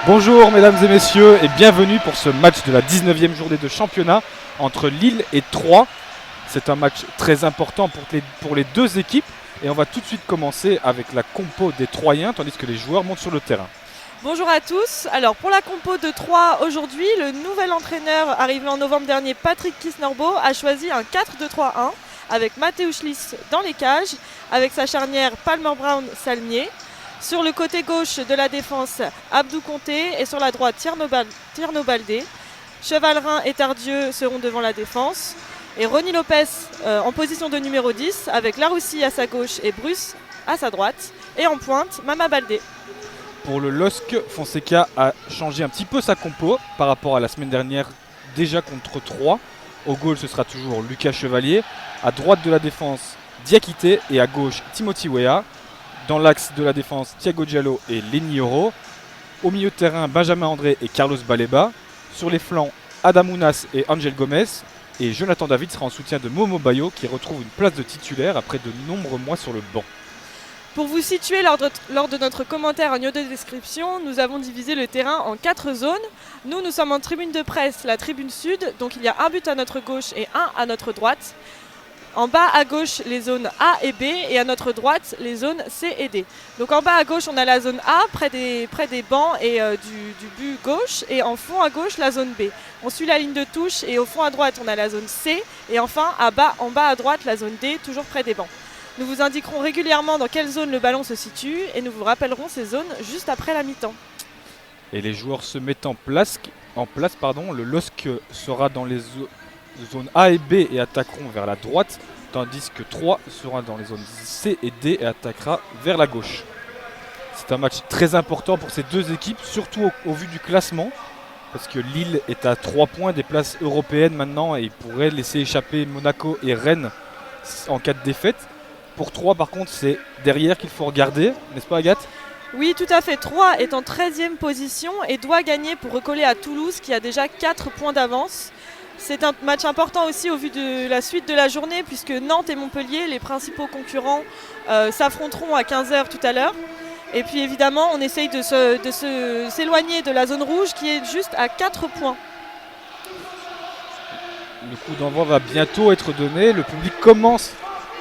Bonjour mesdames et messieurs et bienvenue pour ce match de la 19e journée de championnat entre Lille et Troyes. C'est un match très important pour les deux équipes et on va tout de suite commencer avec la compo des Troyens tandis que les joueurs montent sur le terrain. Bonjour à tous. Alors pour la compo de Troyes aujourd'hui, le nouvel entraîneur arrivé en novembre dernier, Patrick Kisnorbo, a choisi un 4-2-3-1 avec Mateusz Liss dans les cages, avec sa charnière Palmer-Brown-Salmier. Sur le côté gauche de la défense, Abdou Conté et sur la droite, Tierno Baldé. Chevalrin et Tardieu seront devant la défense. Et Ronny Lopez en position de numéro 10 avec Laroussi à sa gauche et Bruce à sa droite. Et en pointe, Mama Baldé. Pour le LOSC, Fonseca a changé un petit peu sa compo par rapport à la semaine dernière déjà contre Troyes. Au goal, ce sera toujours Lucas Chevalier. À droite de la défense, Diakité et à gauche, Timothy Weah. Dans l'axe de la défense, Thiago Diallo et Lenny Yoro. Au milieu de terrain, Benjamin André et Carlos Baleba. Sur les flancs, Adam Ounas et Angel Gomez. Et Jonathan David sera en soutien de Momo Bayo qui retrouve une place de titulaire après de nombreux mois sur le banc. Pour vous situer lors de notre commentaire en note de description, nous avons divisé le terrain en 4 zones. Nous sommes en tribune de presse, la tribune sud, donc il y a un but à notre gauche et un à notre droite. En bas à gauche, les zones A et B, et à notre droite, les zones C et D. Donc en bas à gauche, on a la zone A, près des bancs et du but gauche, et en fond à gauche, la zone B. On suit la ligne de touche, et au fond à droite, on a la zone C, et enfin en bas à droite, la zone D, toujours près des bancs. Nous vous indiquerons régulièrement dans quelle zone le ballon se situe, et nous vous rappellerons ces zones juste après la mi-temps. Et les joueurs se mettent en place, le LOSC sera dans les zones A et B et attaqueront vers la droite, tandis que 3 sera dans les zones C et D et attaquera vers la gauche. C'est un match très important pour ces deux équipes, surtout au vu du classement, parce que Lille est à 3 points des places européennes maintenant et il pourrait laisser échapper Monaco et Rennes en cas de défaite. Pour 3 par contre, c'est derrière qu'il faut regarder, n'est-ce pas Agathe ? Oui, tout à fait. Troyes est en 13e position et doit gagner pour recoller à Toulouse qui a déjà 4 points d'avance. C'est un match important aussi au vu de la suite de la journée puisque Nantes et Montpellier, les principaux concurrents, s'affronteront à 15h tout à l'heure. Et puis évidemment, on essaye de s'éloigner de la zone rouge qui est juste à 4 points. Le coup d'envoi va bientôt être donné, le public commence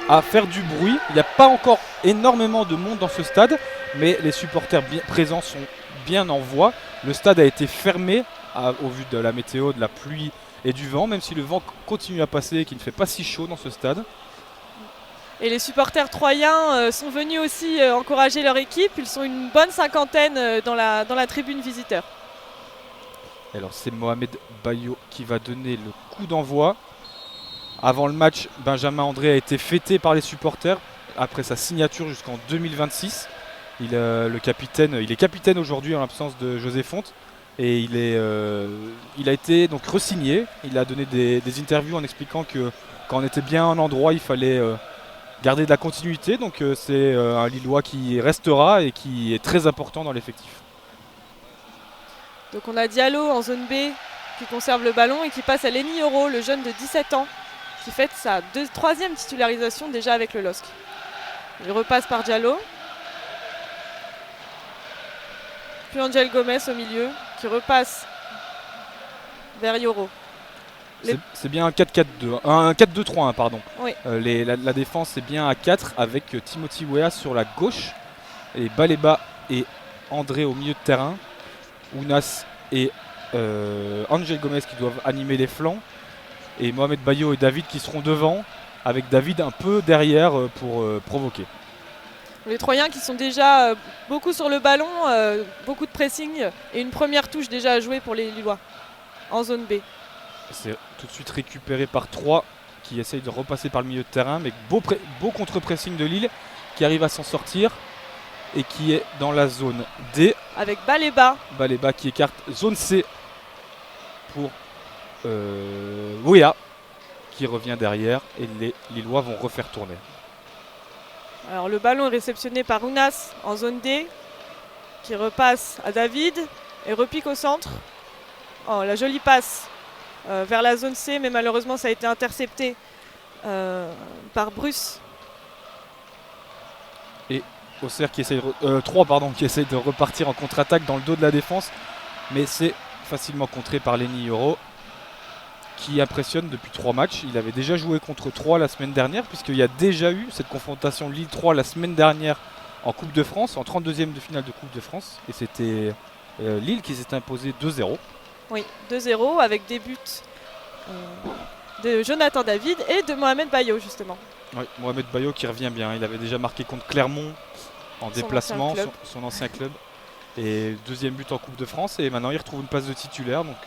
à faire du bruit. Il n'y a pas encore énormément de monde dans ce stade, mais les supporters présents sont bien en voie. Le stade a été fermé au vu de la météo, de la pluie et du vent, même si le vent continue à passer et qu'il ne fait pas si chaud dans ce stade. Et les supporters troyens sont venus aussi encourager leur équipe. Ils sont une bonne cinquantaine dans la tribune visiteur. Alors c'est Mohamed Bayo qui va donner le coup d'envoi. Avant le match, Benjamin André a été fêté par les supporters après sa signature jusqu'en 2026. Il est capitaine aujourd'hui en l'absence de José Fonte et il a été donc re-signé. Il a donné des interviews en expliquant que quand on était bien en endroit, il fallait garder de la continuité. Donc c'est un Lillois qui restera et qui est très important dans l'effectif. Donc on a Diallo en zone B qui conserve le ballon et qui passe à Lenny Yoro, le jeune de 17 ans, qui fête sa 3e titularisation déjà avec le LOSC. Il repasse par Diallo. Puis Angel Gomez au milieu, qui repasse vers Yoro. C'est bien un 4-4-2, un 4-2-3-1 pardon. Oui. La défense est bien à 4 avec Timothy Weah sur la gauche et Baleba et André au milieu de terrain. Ounas et Angel Gomez qui doivent animer les flancs. Et Mohamed Bayo et David qui seront devant, avec David un peu derrière pour provoquer. Les Troyens qui sont déjà beaucoup sur le ballon, beaucoup de pressing et une première touche déjà à jouer pour les Lillois en zone B. C'est tout de suite récupéré par 3 qui essayent de repasser par le milieu de terrain, mais beau contre-pressing de Lille qui arrive à s'en sortir et qui est dans la zone D. Avec Baleba. Baleba qui écarte zone C pour Weah qui revient derrière et les Lillois vont refaire tourner. Alors le ballon est réceptionné par Ounas en zone D qui repasse à David et repique au centre. Oh, la jolie passe vers la zone C, mais malheureusement ça a été intercepté par Bruce. Et Auxerre qui essaye 3 qui essaye de repartir en contre-attaque dans le dos de la défense Mais c'est facilement contré par Lenny Yoro, qui impressionne depuis 3 matchs. Il avait déjà joué contre 3 la semaine dernière, puisqu'il y a déjà eu cette confrontation Lille-3 la semaine dernière en Coupe de France, en 32e de finale de Coupe de France. Et c'était Lille qui s'était imposé 2-0. Oui, 2-0 avec des buts de Jonathan David et de Mohamed Bayo justement. Oui, Mohamed Bayo qui revient bien. Il avait déjà marqué contre Clermont en déplacement, son ancien club. Et deuxième but en Coupe de France. Et maintenant il retrouve une place de titulaire. Donc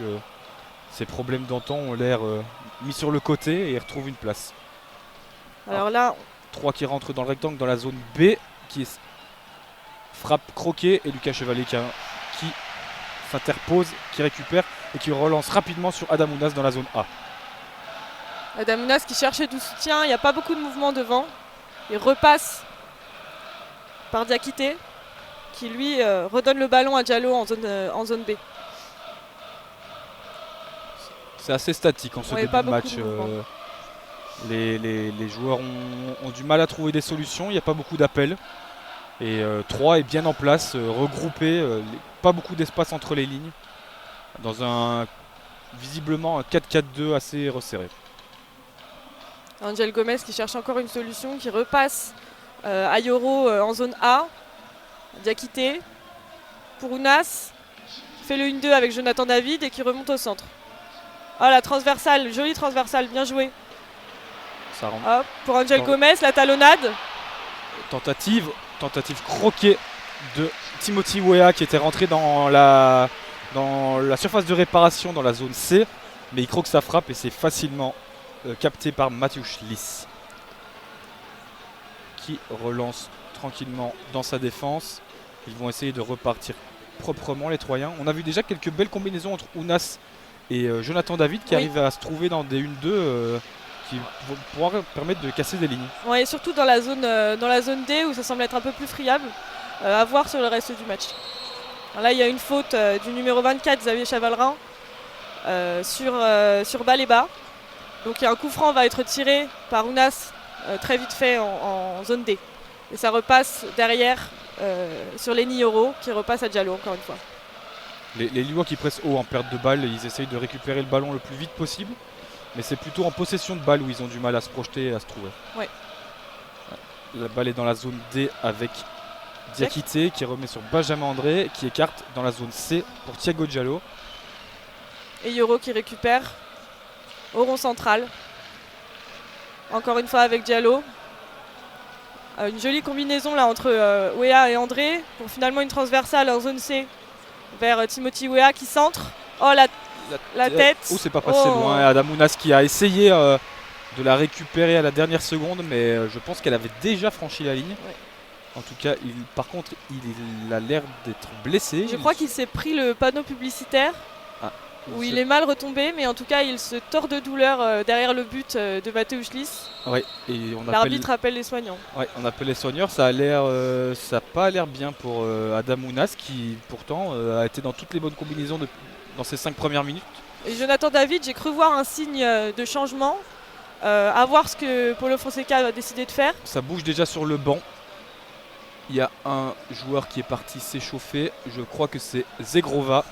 ses problèmes d'antan ont l'air mis sur le côté et il retrouve une place. Alors là, 3 qui rentre dans le rectangle dans la zone B, qui est frappe croquée, et Lucas Chevalier qui s'interpose, qui récupère et qui relance rapidement sur Adamounas dans la zone A. Adamounas qui cherchait du soutien, il n'y a pas beaucoup de mouvement devant. Il repasse par Diakité qui lui redonne le ballon à Diallo en zone B. C'est assez statique en ce début de match. Les joueurs ont du mal à trouver des solutions, il n'y a pas beaucoup d'appels. Et 3 est bien en place, regroupé, pas beaucoup d'espace entre les lignes. Dans visiblement un 4-4-2 assez resserré. Angel Gomez qui cherche encore une solution, qui repasse à Yoro en zone A. Diakité pour Ounas, fait le 1-2 avec Jonathan David et qui remonte au centre. Ah, la transversale, jolie transversale, bien joué. Ça rentre. Hop, pour Angel Gomez, la talonnade. Tentative croquée de Timothy Weah qui était rentré dans la surface de réparation dans la zone C, mais il croque sa frappe et c'est facilement capté par Mateusz Lis qui relance tranquillement dans sa défense. Ils vont essayer de repartir proprement les Troyens. On a vu déjà quelques belles combinaisons entre Ounas et Jonathan David qui arrivent à se trouver dans des 1-2 qui vont pouvoir permettre de casser des lignes. Ouais, et surtout dans la zone D où ça semble être un peu plus friable. À voir sur le reste du match. Alors là, il y a une faute du numéro 24, Xavier Chavalrin, sur Baléba. Donc un coup franc va être tiré par Ounas très vite fait en zone D. Et ça repasse derrière sur Lenny Yoro qui repasse à Diallo encore une fois. Les Lillois qui pressent haut en perte de balle, ils essayent de récupérer le ballon le plus vite possible. Mais c'est plutôt en possession de balle où ils ont du mal à se projeter et à se trouver. Ouais. La balle est dans la zone D avec Diakité qui remet sur Benjamin André, qui écarte dans la zone C pour Thiago Diallo. Et Yoro qui récupère au rond central. Encore une fois avec Diallo. Une jolie combinaison là entre Weah et André pour finalement une transversale en zone C vers Timothy Weah qui centre. Oh la tête. Oh, c'est pas passé loin. Adamounas qui a essayé de la récupérer à la dernière seconde, mais je pense qu'elle avait déjà franchi la ligne. Ouais. En tout cas, par contre, il a l'air d'être blessé. Je crois qu'il s'est pris le panneau publicitaire où il est mal retombé, mais en tout cas, il se tord de douleur derrière le but de Mateusz Lis. Ouais, et l'arbitre appelle les soignants. Ouais, on appelle les soigneurs. Ça n'a pas l'air bien pour Adamounas qui pourtant a été dans toutes les bonnes combinaisons dans ses 5 premières minutes. Et Jonathan David, j'ai cru voir un signe de changement. À voir ce que Paulo Fonseca a décidé de faire. Ça bouge déjà sur le banc. Il y a un joueur qui est parti s'échauffer. Je crois que c'est Zegrova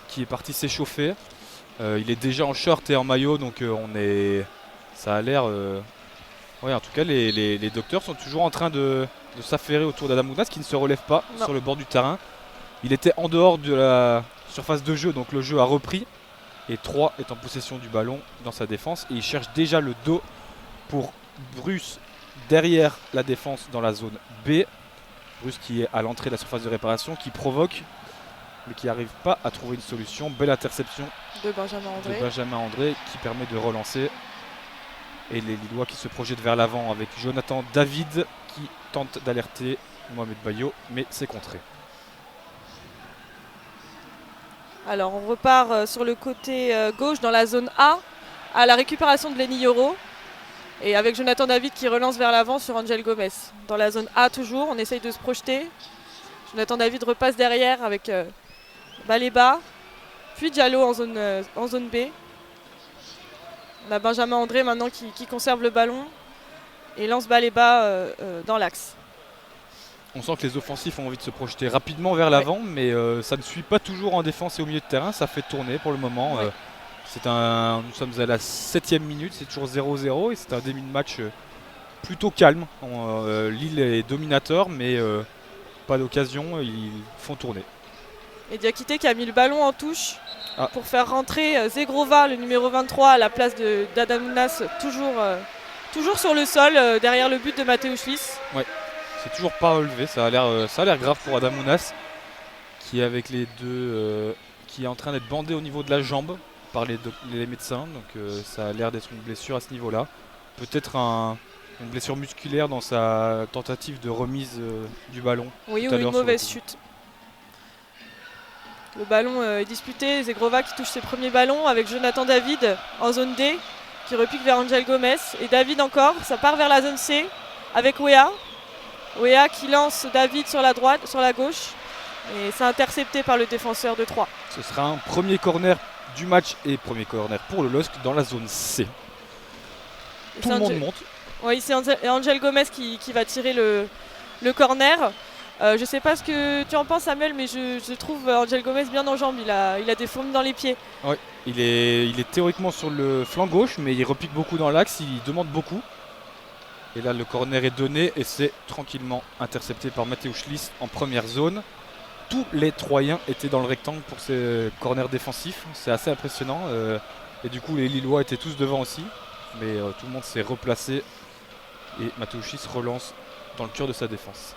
qui est parti s'échauffer. Il est déjà en short et en maillot, donc ça a l'air... Ouais, en tout cas, les docteurs sont toujours en train de s'affairer autour d'Adamounas qui ne se relève pas sur le bord du terrain. Il était en dehors de la surface de jeu, donc le jeu a repris. Et 3 est en possession du ballon dans sa défense. Et il cherche déjà le dos pour Bruce derrière la défense dans la zone B. Bruce qui est à l'entrée de la surface de réparation, qui provoque, mais qui n'arrive pas à trouver une solution. Belle interception de Benjamin André qui permet de relancer. Et les Lillois qui se projettent vers l'avant avec Jonathan David qui tente d'alerter Mohamed Bayo, mais c'est contré. Alors on repart sur le côté gauche dans la zone A à la récupération de Lenny Yoro. Et avec Jonathan David qui relance vers l'avant sur Angel Gomez. Dans la zone A toujours, on essaye de se projeter. Jonathan David repasse derrière avec Baléba. Puis Diallo en zone B. On a Benjamin André maintenant qui conserve le ballon et lance Baléba dans l'axe. On sent que les offensifs ont envie de se projeter rapidement vers l'avant, mais ça ne suit pas toujours en défense et au milieu de terrain. Ça fait tourner pour le moment. Ouais. Nous sommes à la 7e minute, c'est toujours 0-0 et c'est un début de match plutôt calme. Lille est dominateur, mais pas d'occasion, ils font tourner. Et Diakité qui a mis le ballon en touche Ah. pour faire rentrer Zegrova, le numéro 23, à la place d'Adamounas, toujours sur le sol, derrière le but de Mateusz Liss. C'est toujours pas relevé, ça a l'air grave pour Adamounas, qui est avec les deux, qui est en train d'être bandé au niveau de la jambe par les médecins, donc ça a l'air d'être une blessure à ce niveau-là. Peut-être une blessure musculaire dans sa tentative de remise du ballon. Oui, tout ou à l'heure une sur le mauvaise coup. chute. Le ballon est disputé, Zegrova qui touche ses premiers ballons avec Jonathan David en zone D, qui repique vers Angel Gomez. Et David encore, ça part vers la zone C avec Wea. Wea qui lance David sur la droite, sur la gauche. Et c'est intercepté par le défenseur de 3. Ce sera un premier corner du match et premier corner pour le LOSC dans la zone C. Tout le monde monte. Oui, c'est Angel Gomez qui va tirer le corner. Je sais pas ce que tu en penses, Samuel, mais je trouve Angel Gomez bien en jambes. Il a des fourmis dans les pieds. Oui, il est théoriquement sur le flanc gauche, mais il repique beaucoup dans l'axe, il demande beaucoup. Et là, le corner est donné et c'est tranquillement intercepté par Mateusz Liss en première zone. Tous les Troyens étaient dans le rectangle pour ces corners défensifs. C'est assez impressionnant. Et du coup, les Lillois étaient tous devant aussi. Mais tout le monde s'est replacé. Et Mateusz Liss relance dans le cœur de sa défense.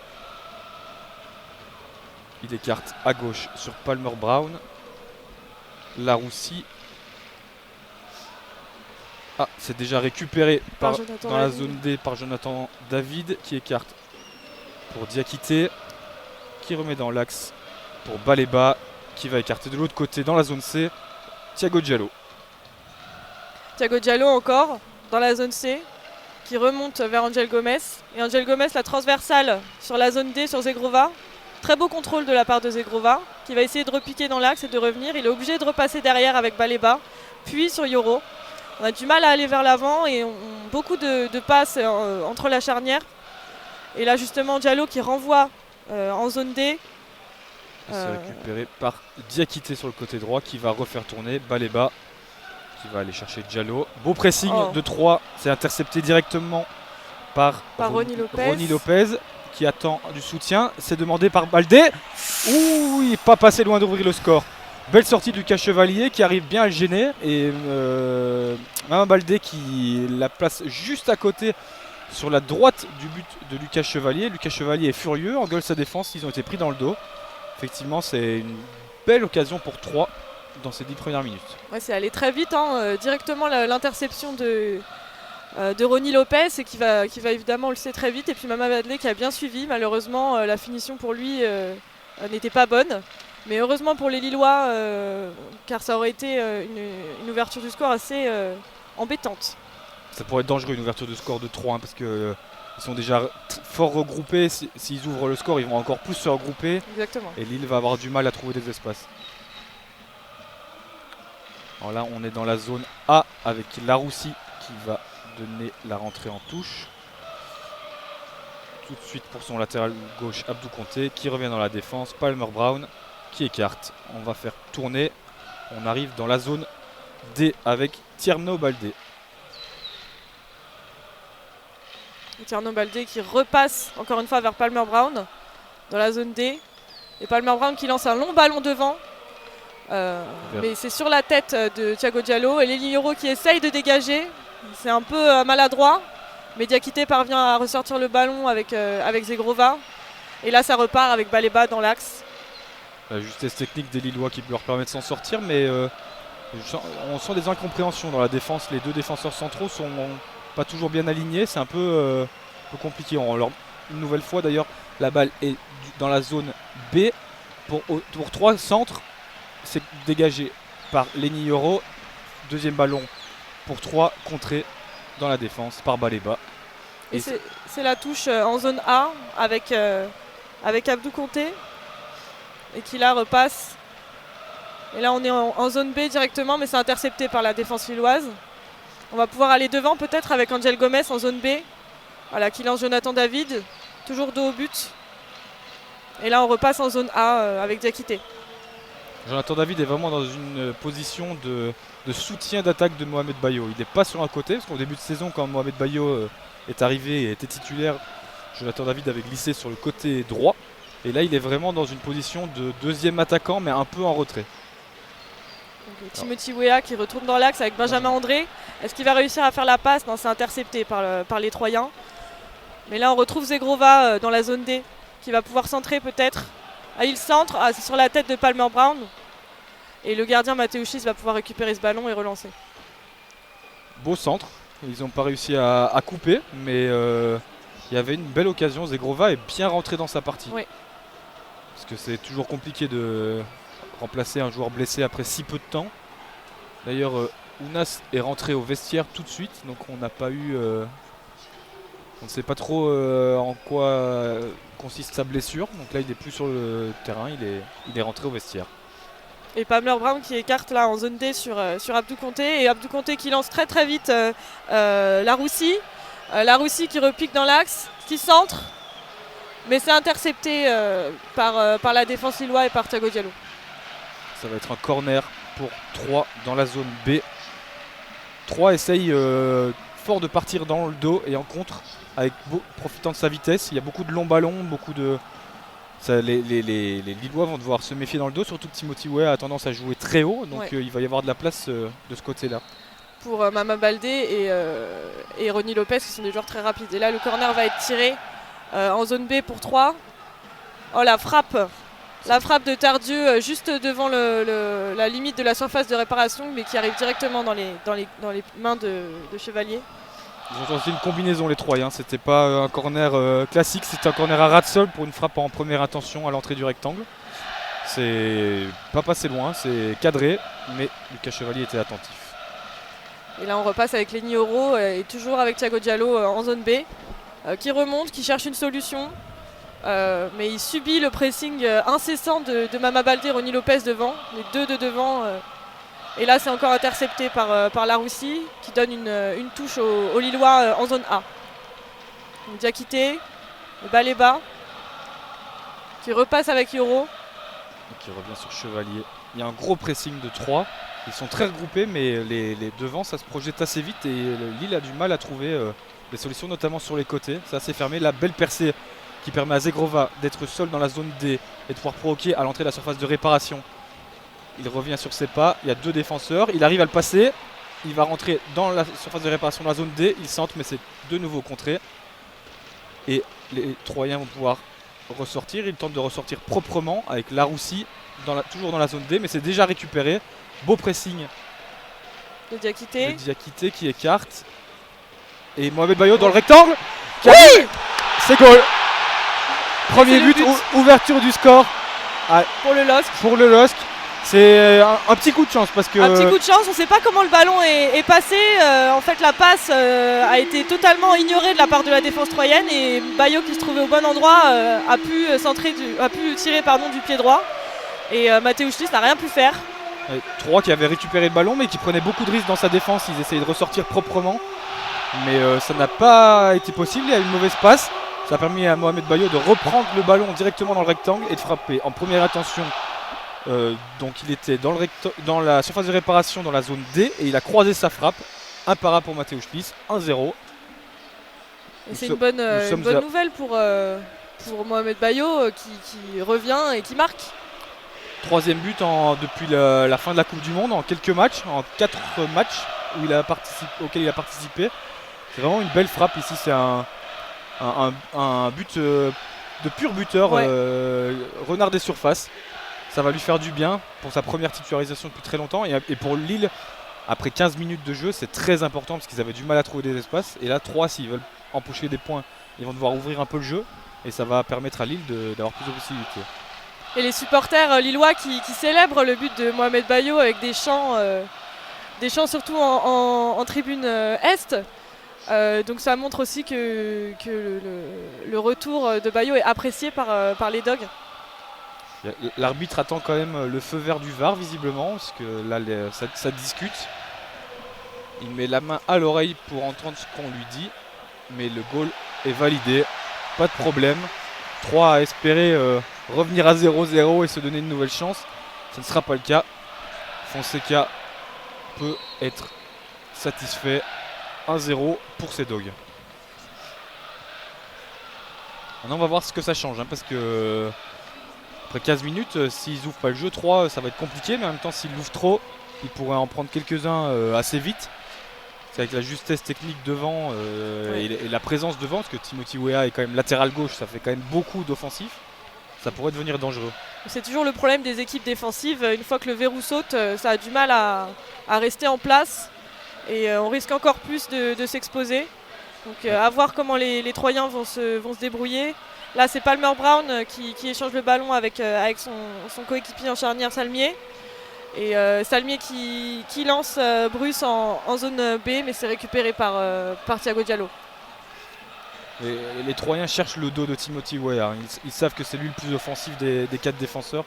Il écarte à gauche sur Palmer Brown. Laroussi. Ah, c'est déjà récupéré dans la zone D par Jonathan David qui écarte pour Diakité, qui remet dans l'axe pour Baleba, qui va écarter de l'autre côté dans la zone C, Thiago Diallo. Thiago Diallo encore dans la zone C, qui remonte vers Angel Gomez. Et Angel Gomez, la transversale sur la zone D sur Zegrova. Très beau contrôle de la part de Zegrova, qui va essayer de repiquer dans l'axe et de revenir. Il est obligé de repasser derrière avec Baleba, puis sur Yoro. On a du mal à aller vers l'avant et beaucoup de passes entre la charnière. Et là justement Diallo qui renvoie en zone D. C'est récupéré par Diakité sur le côté droit qui va refaire tourner Baleba, qui va aller chercher Diallo. Beau pressing de 3, c'est intercepté directement par Ronny Lopez qui attend du soutien. C'est demandé par Baldé. Ouh, il n'est pas passé loin d'ouvrir le score. Belle sortie de Lucas Chevalier qui arrive bien à le gêner. Et Maman Baldé qui la place juste à côté sur la droite du but de Lucas Chevalier. Lucas Chevalier est furieux, engueule sa défense, ils ont été pris dans le dos. Effectivement, c'est une belle occasion pour 3 dans ces 10 premières minutes. Ouais, c'est allé très vite, directement l'interception de Ronny Lopez et qui va évidemment, on le sait, très vite. Et puis Maman Baldé qui a bien suivi. Malheureusement, la finition pour lui n'était pas bonne. Mais heureusement pour les Lillois, car ça aurait été une ouverture du score assez embêtante. Ça pourrait être dangereux une ouverture de score de 3 parce que ils sont déjà fort regroupés. S'ils ouvrent le score, ils vont encore plus se regrouper. Exactement. Et Lille va avoir du mal à trouver des espaces. Alors là, on est dans la zone A avec Laroussi qui va donner la rentrée en touche. Tout de suite pour son latéral gauche, Abdou Conté qui revient dans la défense. Palmer Brown qui écarte. On va faire tourner. On arrive dans la zone D avec Tierno Baldé. Tierno Baldé qui repasse encore une fois vers Palmer Brown dans la zone D. Et Palmer Brown qui lance un long ballon devant. Mais c'est sur la tête de Thiago Diallo. Et Lili Yoro qui essaye de dégager. C'est un peu maladroit. Mais Diakité parvient à ressortir le ballon avec Zegrova. Et là ça repart avec Baleba dans l'axe. La justesse technique des Lillois qui leur permet de s'en sortir, mais on sent des incompréhensions dans la défense. Les deux défenseurs centraux sont pas toujours bien alignés, c'est un peu compliqué. Une nouvelle fois d'ailleurs, la balle est dans la zone B. Pour 3 centres, c'est dégagé par Lenny Yoro. Deuxième ballon pour 3, contré dans la défense par Baleba. Et c'est la touche en zone A avec Abdou Conté. Et qui là repasse. Et là on est en zone B directement, mais c'est intercepté par la défense lilloise. On va pouvoir aller devant peut-être avec Angel Gomez en zone B. Voilà, qui lance Jonathan David, toujours dos au but. Et là on repasse en zone A avec Diakité. Jonathan David est vraiment dans une position de soutien d'attaque de Mohamed Bayo. Il n'est pas sur un côté, parce qu'au début de saison, quand Mohamed Bayo est arrivé et était titulaire, Jonathan David avait glissé sur le côté droit. Et là, il est vraiment dans une position de deuxième attaquant, mais un peu en retrait. Donc, Timothy Weah qui retourne dans l'axe avec Benjamin André. Est-ce qu'il va réussir à faire la passe? Non, c'est intercepté par les Troyens. Mais là, on retrouve Zegrova dans la zone D, qui va pouvoir centrer peut-être. Ah, il centre, c'est sur la tête de Palmer Brown. Et le gardien Mateuszis va pouvoir récupérer ce ballon et relancer. Beau centre, ils n'ont pas réussi à couper, mais il y avait une belle occasion. Zegrova est bien rentré dans sa partie. Oui. Parce que c'est toujours compliqué de remplacer un joueur blessé après si peu de temps. D'ailleurs, Ounas est rentré au vestiaire tout de suite, donc on n'a pas eu... on ne sait pas trop en quoi consiste sa blessure. Donc là, il n'est plus sur le terrain, il est rentré au vestiaire. Et Palmer Brown qui écarte là en zone D sur Abdou Conté. Et Abdou Conté qui lance très très vite Laroussi. Laroussi qui repique dans l'axe, qui centre. Mais c'est intercepté par la défense lilloise et par Thiago Diallo. Ça va être un corner pour 3 dans la zone B. 3 essaye fort de partir dans le dos et en contre, profitant de sa vitesse. Il y a beaucoup de longs ballons, beaucoup de... les Lillois vont devoir se méfier dans le dos, surtout que Timothy Weah a tendance à jouer très haut, donc il va y avoir de la place de ce côté-là. Pour Mama Baldé et Ronnie Lopez qui sont des joueurs très rapides. Et là, le corner va être tiré en zone B pour 3. Oh, la frappe de Tardieu juste devant la limite de la surface de réparation, mais qui arrive directement dans les mains de Chevalier. Ils ont tenté une combinaison les Troyens, c'était pas un corner classique, c'était un corner à ras de sol pour une frappe en première intention à l'entrée du rectangle. C'est pas passé loin, c'est cadré, mais Lucas Chevalier était attentif. Et là on repasse avec Lenny Oro et toujours avec Thiago Diallo en zone B, qui remonte, qui cherche une solution. Mais il subit le pressing incessant de Mama Baldé et Ronnie Lopez devant, les deux de devant. Et là c'est encore intercepté par Laroussi qui donne une touche aux Lillois en zone A. Donc Diakité, le balai bas, qui repasse avec Yoro. Qui revient sur Chevalier. Il y a un gros pressing de 3. Ils sont très regroupés, mais les devants ça se projette assez vite et Lille a du mal à trouver des solutions, notamment sur les côtés. C'est assez fermé. La belle percée qui permet à Zegrova d'être seul dans la zone D et de pouvoir provoquer à l'entrée de la surface de réparation. Il revient sur ses pas, il y a 2 défenseurs, il arrive à le passer, il va rentrer dans la surface de réparation de la zone D, il centre mais c'est de nouveau contré. Et les Troyens vont pouvoir ressortir, ils tentent de ressortir proprement avec Laroussi toujours dans la zone D, mais c'est déjà récupéré. Beau pressing de Diakité. Qui écarte. Et Mohamed Bayo dans le rectangle. Oui, c'est goal. Premier but, ouverture du score pour le LOSC. C'est un petit coup de chance parce que... Un petit coup de chance, on ne sait pas comment le ballon est passé. En fait la passe a été totalement ignorée de la part de la défense troyenne et Bayo qui se trouvait au bon endroit a pu tirer du pied droit. Et Mateuszis n'a rien pu faire. 3 qui avait récupéré le ballon mais qui prenait beaucoup de risques dans sa défense, ils essayaient de ressortir proprement. Mais ça n'a pas été possible, il y a une mauvaise passe. Ça a permis à Mohamed Bayo de reprendre le ballon directement dans le rectangle et de frapper en première intention. Donc il était dans la surface de réparation dans la zone D et il a croisé sa frappe. Un para pour Mateuszis, 1-0. C'est une bonne nouvelle pour Mohamed Bayo qui revient et qui marque. 3e but depuis la fin de la Coupe du Monde en quelques matchs, en 4 matchs auxquels il a participé. C'est vraiment une belle frappe ici, c'est un but de pur buteur, renard des surfaces. Ça va lui faire du bien pour sa première titularisation depuis très longtemps. Et pour Lille, après 15 minutes de jeu, c'est très important parce qu'ils avaient du mal à trouver des espaces. Et là, 3, s'ils veulent empocher des points, ils vont devoir ouvrir un peu le jeu. Et ça va permettre à Lille d'avoir plus de possibilités. Et les supporters lillois qui célèbrent le but de Mohamed Bayo avec des chants surtout en tribune Est. Donc ça montre aussi que le retour de Bayo est apprécié par les Dogs. L'arbitre attend quand même le feu vert du VAR visiblement, parce que là ça discute. Il met la main à l'oreille pour entendre ce qu'on lui dit, mais le goal est validé, pas de problème. 3 à espérer revenir à 0-0 et se donner une nouvelle chance. Ce ne sera pas le cas. Fonseca peut être satisfait. 1-0 pour ces Dogs. Maintenant on va voir ce que ça change parce que après 15 minutes, s'ils ouvrent pas le jeu, 3 ça va être compliqué, mais en même temps s'ils l'ouvrent trop, ils pourraient en prendre quelques-uns assez vite. C'est avec la justesse technique devant et la présence devant, parce que Timothy Weah est quand même latéral gauche, ça fait quand même beaucoup d'offensifs. Ça pourrait devenir dangereux. C'est toujours le problème des équipes défensives. Une fois que le verrou saute, ça a du mal à rester en place. Et on risque encore plus de s'exposer. Donc à voir comment les Troyens vont se débrouiller. Là c'est Palmer Brown qui échange le ballon avec son coéquipier en charnière Salmier. Et Salmier qui lance Bruce en zone B, mais c'est récupéré par Thiago Diallo. Et les Troyens cherchent le dos de Timothy Weah. Ils savent que c'est lui le plus offensif des 4 défenseurs.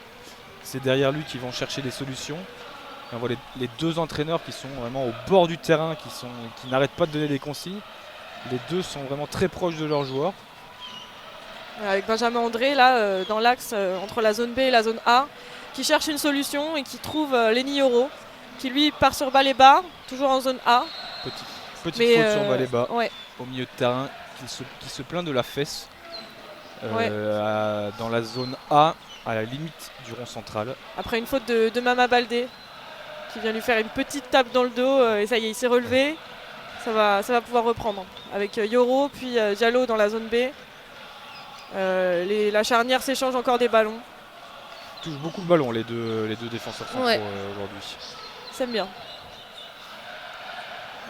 C'est derrière lui qu'ils vont chercher des solutions. Et on voit les 2 entraîneurs qui sont vraiment au bord du terrain, qui n'arrêtent pas de donner des consignes. Les 2 sont vraiment très proches de leurs joueurs. Avec Benjamin André là dans l'axe entre la zone B et la zone A, qui cherche une solution et qui trouve Lenny Yoro, qui lui part sur Baleba, toujours en zone A. Petite faute sur Baleba, ouais. Au milieu de terrain, qui se plaint de la fesse dans la zone A, à la limite du rond central. Après une faute de Mama Baldé, qui vient lui faire une petite tape dans le dos, et ça y est, il s'est relevé. Ça va pouvoir reprendre avec Yoro, puis Diallo dans la zone B. La charnière s'échange encore des ballons. Ils touchent beaucoup de ballons les deux défenseurs centraux aujourd'hui. C'est bien.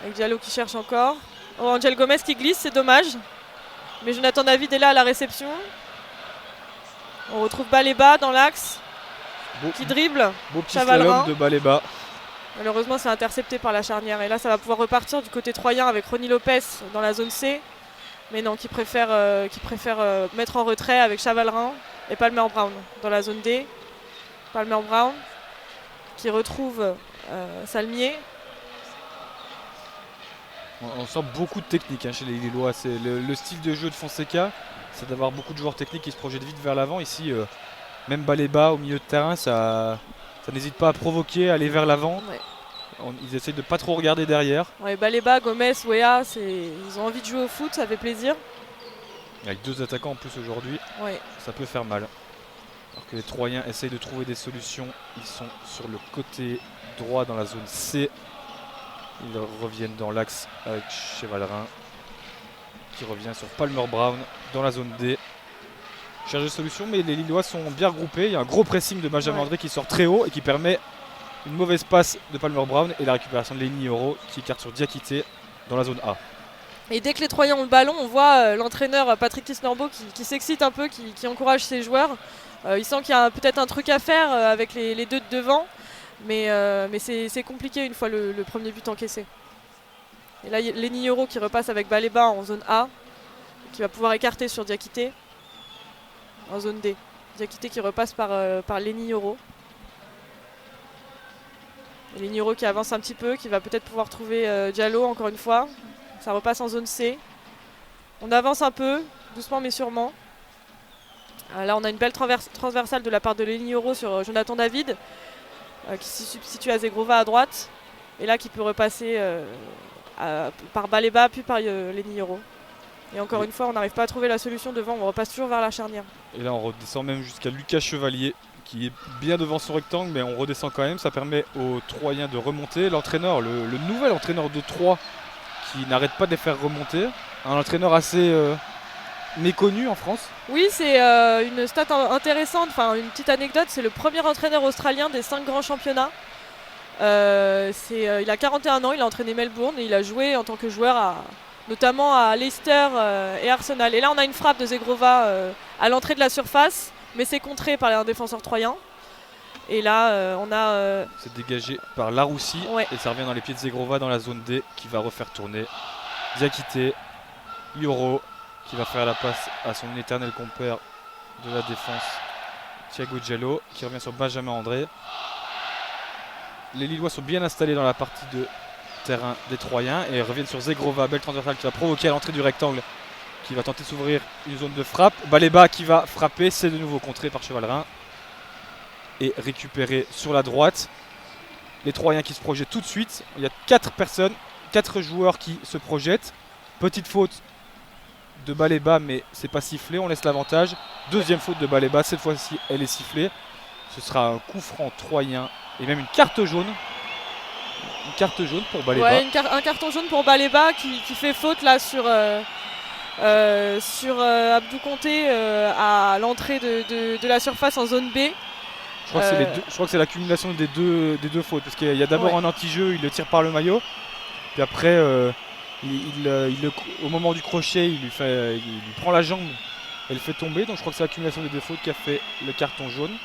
Avec Diallo qui cherche encore. Oh, Angel Gomez qui glisse, c'est dommage. Mais Jonathan David est là à la réception. On retrouve Baleba dans l'axe. Qui dribble. Beau petit slalom de Baleba. Malheureusement c'est intercepté par la charnière. Et là ça va pouvoir repartir du côté troyen avec Ronny Lopez dans la zone C. Mais non, qui préfère mettre en retrait avec Chavalrin et Palmer Brown dans la zone D. Palmer Brown qui retrouve Salmier. On sent beaucoup de technique chez les Lillois. C'est le style de jeu de Fonseca, c'est d'avoir beaucoup de joueurs techniques qui se projettent vite vers l'avant. Ici, même Baleba au milieu de terrain, ça n'hésite pas à provoquer, à aller vers l'avant. Ouais. Ils essayent de pas trop regarder derrière. Ouais, Baleba, Gomez, Weah, ils ont envie de jouer au foot, ça fait plaisir. Avec 2 attaquants en plus aujourd'hui, ça peut faire mal. Alors que les Troyens essayent de trouver des solutions. Ils sont sur le côté droit dans la zone C. Ils reviennent dans l'axe avec Chevalrin qui revient sur Palmer Brown dans la zone D. Cherche des solutions, mais les Lillois sont bien regroupés. Il y a un gros pressing de Benjamin André qui sort très haut et qui permet une mauvaise passe de Palmer Brown et la récupération de Lenny Yoro qui écarte sur Diakité dans la zone A. Et dès que les Troyens ont le ballon, on voit l'entraîneur Patrick Tisnorbo qui s'excite un peu, qui encourage ses joueurs. Il sent qu'il y a peut-être un truc à faire avec les 2 de devant. Mais c'est compliqué une fois le premier but encaissé. Et là, Lenny Yoro qui repasse avec Baleba en zone A, qui va pouvoir écarter sur Diakité en zone D. Diakité qui repasse par Lenny Yoro. Et Lenny Yoro qui avance un petit peu, qui va peut-être pouvoir trouver Diallo encore une fois. Ça repasse en zone C. On avance un peu, doucement mais sûrement. Là, on a une belle transversale de la part de Lenny Yoro sur Jonathan David. Qui se substitue à Zegrova à droite. Et là qui peut repasser par Baleba puis par Lenny Yoro. Et encore une fois on n'arrive pas à trouver la solution devant, on repasse toujours vers la charnière. Et là on redescend même jusqu'à Lucas Chevalier qui est bien devant son rectangle, mais on redescend quand même, ça permet aux Troyens de remonter. L'entraîneur, le nouvel entraîneur de Troyes qui n'arrête pas de les faire remonter, un entraîneur assez méconnu en France. Oui, c'est une stat intéressante, enfin une petite anecdote, c'est le premier entraîneur australien des 5 grands championnats. Il a 41 ans, il a entraîné Melbourne et il a joué en tant que joueur notamment à Leicester et Arsenal. Et là on a une frappe de Zegrova à l'entrée de la surface, mais c'est contré par un défenseur troyen. Et là on a... C'est dégagé par Laroussi et ça revient dans les pieds de Zegrova dans la zone D qui va refaire tourner Diakité, Yoro, qui va faire la passe à son éternel compère de la défense, Thiago Diallo, qui revient sur Benjamin André. Les Lillois sont bien installés dans la partie de terrain des Troyens et reviennent sur Zegrova, belle transversale qui va provoquer à l'entrée du rectangle qui va tenter de s'ouvrir une zone de frappe. Baleba qui va frapper, c'est de nouveau contré par Chevalrin. Et récupéré sur la droite. Les Troyens qui se projettent tout de suite. Il y a 4 joueurs qui se projettent. Petite faute de Baleba, mais c'est pas sifflé, on laisse l'avantage. Deuxième faute de Baleba, cette fois-ci elle est sifflée. Ce sera un coup franc troyen et même une carte jaune. Une carte jaune pour Baleba. Ouais, un carton jaune pour Baleba qui fait faute là sur Abdou Conté à l'entrée de la surface en zone B. Je crois que c'est l'accumulation des deux fautes. Parce qu'il y a d'abord un anti-jeu, il le tire par le maillot. Puis après, au moment du crochet, il lui prend la jambe et le fait tomber. Donc je crois que c'est l'accumulation des deux fautes qui a fait le carton jaune.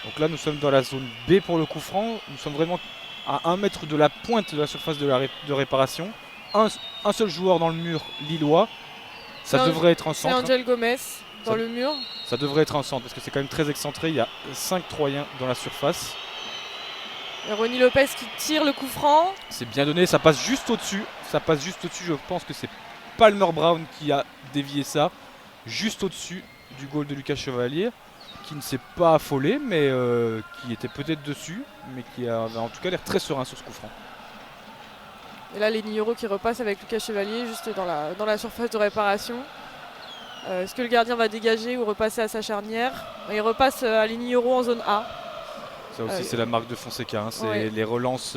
Donc là, nous sommes dans la zone B pour le coup franc. Nous sommes vraiment à 1 mètre de la pointe de la surface de réparation. Un seul joueur dans le mur lillois. Ça devrait être un centre. C'est Angel Gomez dans le mur. Ça devrait être un centre parce que c'est quand même très excentré. Il y a 5 Troyens dans la surface. Et Ronny Lopez qui tire le coup franc. C'est bien donné, ça passe juste au-dessus. Je pense que c'est Palmer Brown qui a dévié ça. Juste au-dessus du goal de Lucas Chevalier. Qui ne s'est pas affolé, mais qui était peut-être dessus. Mais qui avait en tout cas l'air très serein sur ce coup franc. Et là, Lenny Euro qui repasse avec Lucas Chevalier juste dans la surface de réparation. Est-ce que le gardien va dégager ou repasser à sa charnière? Il repasse à Lenny Euro en zone A. Ça aussi, c'est la marque de Fonseca. Hein. C'est les relances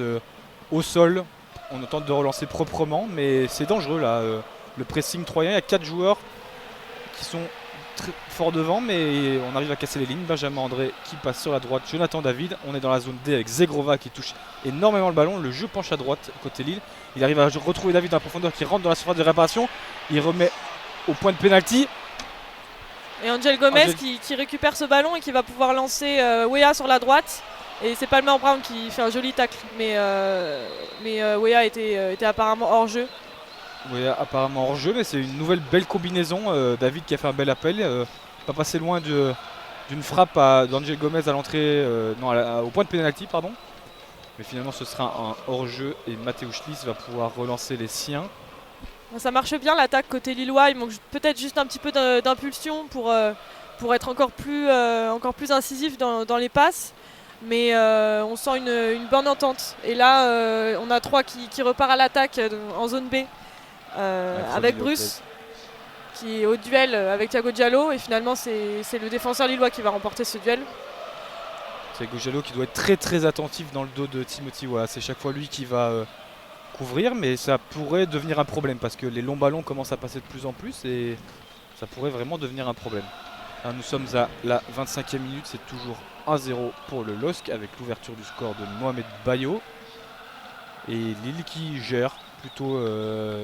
au sol. On tente de relancer proprement, mais c'est dangereux là. Le pressing troyen, il y a 4 joueurs qui sont très forts devant, mais on arrive à casser les lignes. Benjamin André qui passe sur la droite. Jonathan David. On est dans la zone D avec Zegrova qui touche énormément le ballon. Le jeu penche à droite côté Lille. Il arrive à retrouver David dans la profondeur qui rentre dans la surface de réparation. Il remet au point de pénalty. Et Angel Gomez qui récupère ce ballon et qui va pouvoir lancer Wea sur la droite. Et c'est Palmer Brown qui fait un joli tacle. Mais Wea était apparemment hors jeu. Wea apparemment hors jeu, mais c'est une nouvelle belle combinaison. David qui a fait un bel appel. Pas passé loin d'une frappe d'Angel Gomez à l'entrée, au point de pénalty, pardon. Mais finalement ce sera un hors jeu et Mathéo Schliss va pouvoir relancer les siens. Ça marche bien l'attaque côté lillois, il manque peut-être juste un petit peu d'impulsion pour être encore plus incisif dans les passes. Mais on sent une bonne entente. Et là, on a 3 qui repart à l'attaque en zone B avec Bruce qui est au duel avec Thiago Diallo. Et finalement, c'est le défenseur lillois qui va remporter ce duel. Thiago Diallo qui doit être très très attentif dans le dos de Timothy. Voilà, c'est chaque fois lui qui va couvrir, mais ça pourrait devenir un problème parce que les longs ballons commencent à passer de plus en plus et ça pourrait vraiment devenir un problème. Alors, nous sommes à la 25e minute, c'est toujours 1-0 pour le LOSC avec l'ouverture du score de Mohamed Bayo. Et Lille qui gère plutôt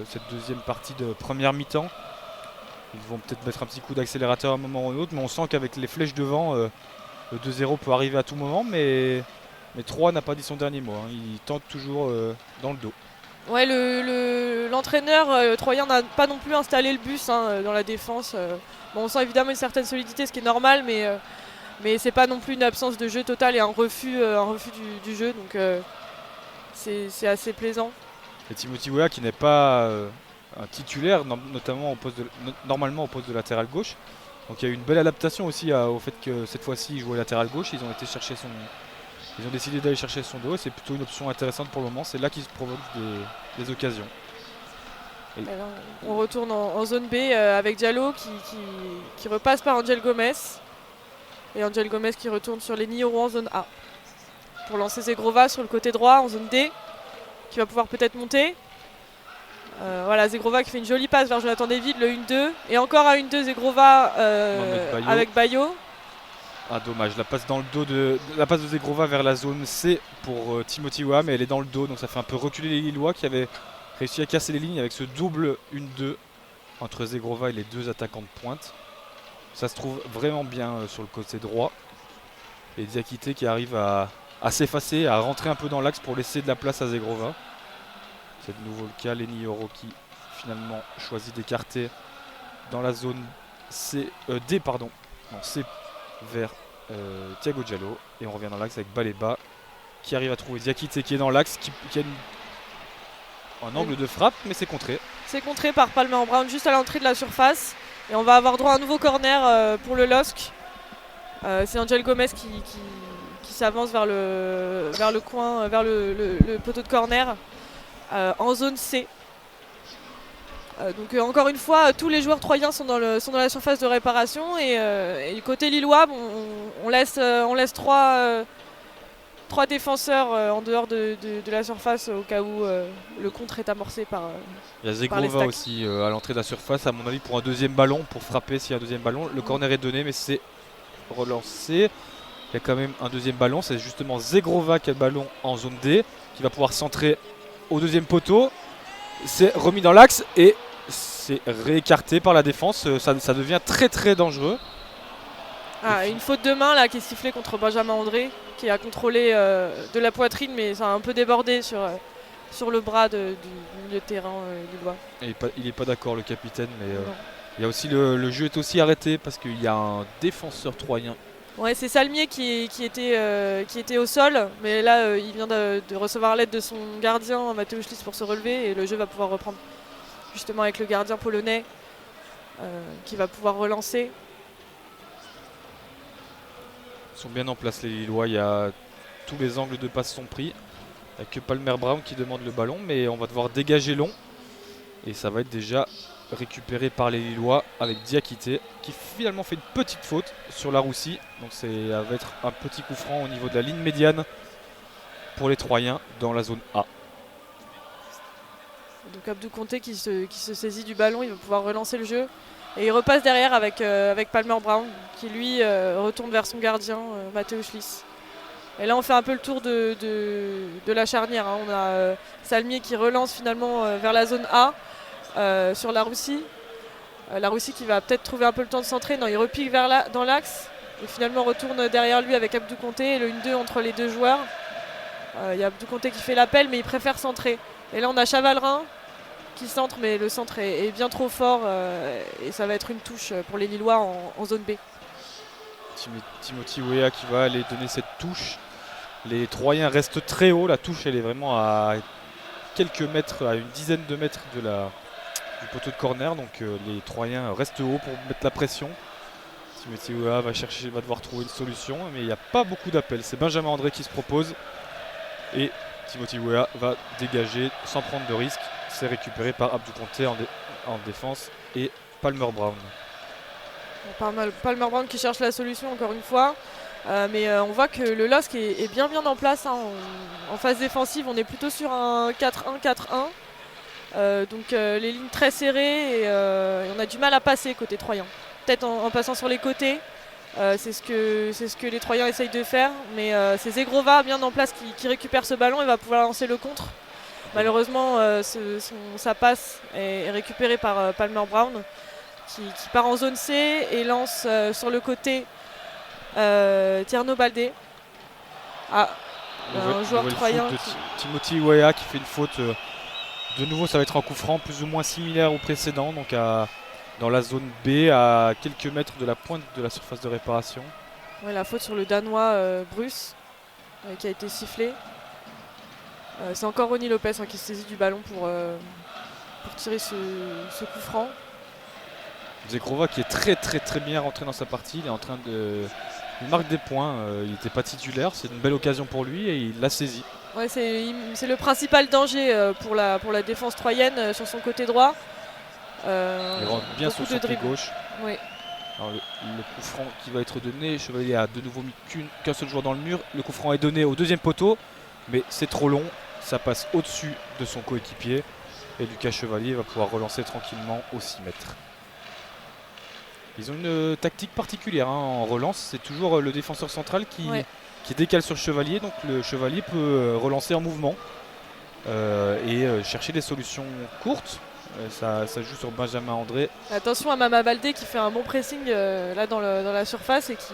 cette deuxième partie de première mi-temps. Ils vont peut-être mettre un petit coup d'accélérateur à un moment ou à un autre, mais on sent qu'avec les flèches devant, le 2-0 peut arriver à tout moment, mais 3 n'a pas dit son dernier mot. Hein. Il tente toujours dans le dos. Ouais, l'entraîneur troyen n'a pas non plus installé le bus dans la défense. Bon, on sent évidemment une certaine solidité, ce qui est normal, mais c'est pas non plus une absence de jeu totale et un refus du jeu, donc c'est assez plaisant. Et Timothy Weah qui n'est pas un titulaire, notamment normalement au poste de latéral gauche. Donc il y a eu une belle adaptation aussi au fait que cette fois-ci il jouait latéral gauche. Ils ont décidé d'aller chercher son dos et c'est plutôt une option intéressante pour le moment. C'est là qu'ils se provoquent des occasions. Alors, on retourne en zone B avec Diallo qui repasse par Angel Gomez. Et Angel Gomez qui retourne sur les Nioro en zone A. Pour lancer Zegrova sur le côté droit en zone D. Qui va pouvoir peut-être monter. Voilà, Zegrova qui fait une jolie passe vers Jonathan David, le 1-2. Et encore un 1-2 Zegrova avec Bayo. Ah dommage, la passe de Zegrova vers la zone C pour Timothy Weah, mais elle est dans le dos, donc ça fait un peu reculer les Lillois qui avaient réussi à casser les lignes avec ce double 1-2 entre Zegrova et les 2 attaquants de pointe. Ça se trouve vraiment bien sur le côté droit. Et Diakité qui arrive à s'effacer, à rentrer un peu dans l'axe pour laisser de la place à Zegrova. C'est de nouveau le cas, Lenny Euro qui finalement choisit d'écarter dans la zone D vers Thiago Diallo. Et on revient dans l'axe avec Baleba qui arrive à trouver Diakité qui est dans l'axe, qui a un angle de frappe, mais c'est contré. C'est contré par Palmer Brown juste à l'entrée de la surface. Et on va avoir droit à un nouveau corner pour le LOSC. C'est Angel Gomez qui s'avance vers le coin, vers le poteau de corner en zone C. Donc encore une fois, tous les joueurs troyens sont dans la surface de réparation et du côté lillois, on laisse trois défenseurs en dehors de la surface au cas où le contre est amorcé par. Il y a par les Zegrova stacks. aussi à l'entrée de la surface, à mon avis, pour un deuxième ballon, pour frapper s'il y a un deuxième ballon. Le corner est donné, mais c'est relancé. Il y a quand même un deuxième ballon. C'est justement Zegrova qui a le ballon en zone D, qui va pouvoir centrer au deuxième poteau. C'est remis dans l'axe et c'est réécarté par la défense. Ça devient très très dangereux. Ah, une faute de main là qui est sifflée contre Benjamin André, qui a contrôlé de la poitrine, mais ça a un peu débordé sur le bras du milieu de terrain lillois. Et il n'est pas d'accord, le capitaine, mais Non. il y a aussi le jeu est aussi arrêté parce qu'il y a un défenseur troyen. Ouais, c'est Salmier qui était au sol, mais là il vient de recevoir l'aide de son gardien Mateusz Lis pour se relever et le jeu va pouvoir reprendre justement avec le gardien polonais qui va pouvoir relancer. Ils sont bien en place les Lillois, il y a tous les angles de passe sont pris. Il n'y a que Palmer Brown qui demande le ballon, mais on va devoir dégager long. Et ça va être déjà récupéré par les Lillois avec Diakité qui finalement fait une petite faute sur la Roussi. Donc ça va être un petit coup franc au niveau de la ligne médiane pour les Troyens dans la zone A. Donc Abdou Conté qui se saisit du ballon, il va pouvoir relancer le jeu. Et il repasse derrière avec Palmer Brown qui lui retourne vers son gardien Mateusz Lis. Et là on fait un peu le tour de la charnière. Hein. On a Salmier qui relance finalement vers la zone A sur la Roussi. La Roussi qui va peut-être trouver un peu le temps de centrer. Non, il repique dans l'axe. Et finalement retourne derrière lui avec Abdou Conté et le 1-2 entre les deux joueurs. Il y a Abdou Conté qui fait l'appel mais il préfère centrer. Et là on a Chavalrin qui centre, mais le centre est bien trop fort et ça va être une touche pour les Lillois en zone B. Timothy Weah qui va aller donner cette touche. Les Troyens restent très haut, la touche elle est vraiment à quelques mètres, à une dizaine de mètres du poteau de corner, donc les Troyens restent haut pour mettre la pression. Timothy Weah va devoir trouver une solution, mais il n'y a pas beaucoup d'appels. C'est Benjamin André qui se propose et Timothy Weah va dégager sans prendre de risque. C'est récupéré par Abdou Conté en défense et Palmer Brown. Palmer Brown qui cherche la solution encore une fois. Mais on voit que le LOSC est bien en place. Hein. En phase défensive, on est plutôt sur un 4-1-4-1. Donc les lignes très serrées et on a du mal à passer côté Troyen. Peut-être en passant sur les côtés. C'est ce que les Troyens essayent de faire. Mais c'est Zegrova bien en place qui récupère ce ballon et va pouvoir lancer le contre. Malheureusement, sa passe est récupérée par Palmer Brown qui part en zone C et lance sur le côté Tierno Baldé. Un joueur troyen. Timothy Weah qui fait une faute. De nouveau, ça va être un coup franc plus ou moins similaire au précédent, donc dans la zone B, à quelques mètres de la pointe de la surface de réparation. Ouais, la faute sur le Danois Bruce qui a été sifflé. C'est encore Ronny Lopez qui se saisit du ballon pour tirer ce coup franc. Zegrova qui est très bien rentré dans sa partie, il est en train de... Il marque des points, il n'était pas titulaire, c'est une belle occasion pour lui et il l'a saisi. Ouais, c'est le principal danger pour la défense troyenne sur son côté droit. Il rentre bien sur son pied gauche. Oui. Alors, le coup franc qui va être donné, Chevalier a de nouveau mis qu'un seul joueur dans le mur. Le coup franc est donné au deuxième poteau, mais c'est trop long, ça passe au-dessus de son coéquipier. Et Lucas Chevalier va pouvoir relancer tranquillement au 6 mètres. Ils ont une tactique particulière en relance, c'est toujours le défenseur central qui décale sur Chevalier, donc le Chevalier peut relancer en mouvement et chercher des solutions courtes. Ça joue sur Benjamin André. Attention à Mama Baldé qui fait un bon pressing là dans la surface et qui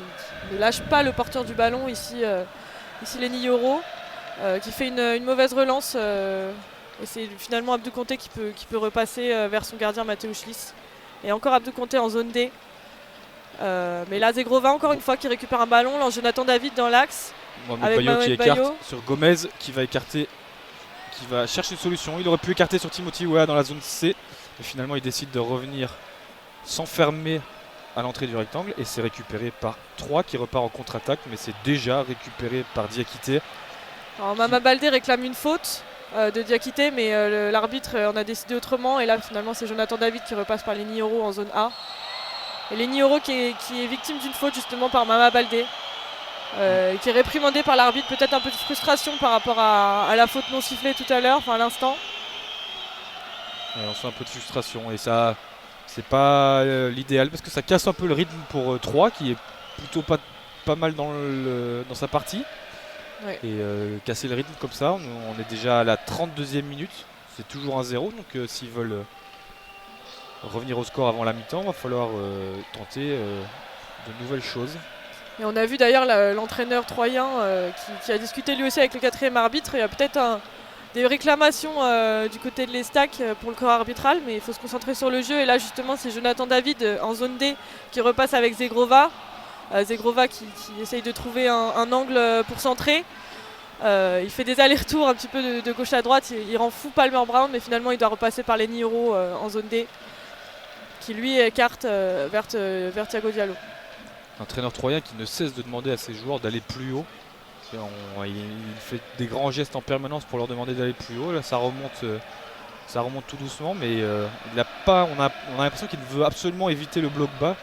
ne lâche pas le porteur du ballon ici Lenny Yoro qui fait une mauvaise relance et c'est finalement Abdou Conté qui peut repasser vers son gardien Mateusz Lis. Et encore Abdou Conté en zone D. Mais là Zegrova encore une fois qui récupère un ballon, lance Jonathan David dans l'axe avec Bayo qui Mohamed écarte sur Gomez qui va écarter, qui va chercher une solution. Il aurait pu écarter sur Timothy Weah dans la zone C, Mais finalement, il décide de revenir s'enfermer à l'entrée du rectangle et c'est récupéré par 3 qui repart en contre-attaque, mais c'est déjà récupéré par Diakité. Alors Mama Baldé réclame une faute de Diakité, mais l'arbitre en a décidé autrement. Et là, finalement, c'est Jonathan David qui repasse par Lenny Yoro en zone A. Et Lenny Yoro qui est victime d'une faute justement par Mama Baldé, qui est réprimandé par l'arbitre. Peut-être un peu de frustration par rapport à la faute non sifflée tout à l'heure, enfin à l'instant. On sent un peu de frustration et ça, c'est pas l'idéal parce que ça casse un peu le rythme pour 3 qui est plutôt pas mal dans sa partie. Ouais. Et casser le rythme comme ça, on est déjà à la 32e minute, c'est toujours 1-0, donc s'ils veulent revenir au score avant la mi-temps, il va falloir tenter de nouvelles choses. Et on a vu d'ailleurs l'entraîneur troyen qui a discuté lui aussi avec le 4e arbitre. Il y a peut-être des réclamations du côté de l'Estac pour le corps arbitral, mais il faut se concentrer sur le jeu. Et là justement c'est Jonathan David en zone D qui repasse avec Zegrova. Zegrova qui essaye de trouver un angle pour centrer. Il fait des allers-retours un petit peu de gauche à droite, il rend fou Palmer Brown, mais finalement il doit repasser par Lenny Yoro en zone D, qui lui écarte vers Thiago Diallo. Un entraîneur troyen qui ne cesse de demander à ses joueurs d'aller plus haut. Il fait des grands gestes en permanence pour leur demander d'aller plus haut. Là, ça remonte tout doucement, mais on a l'impression qu'il veut absolument éviter le bloc bas,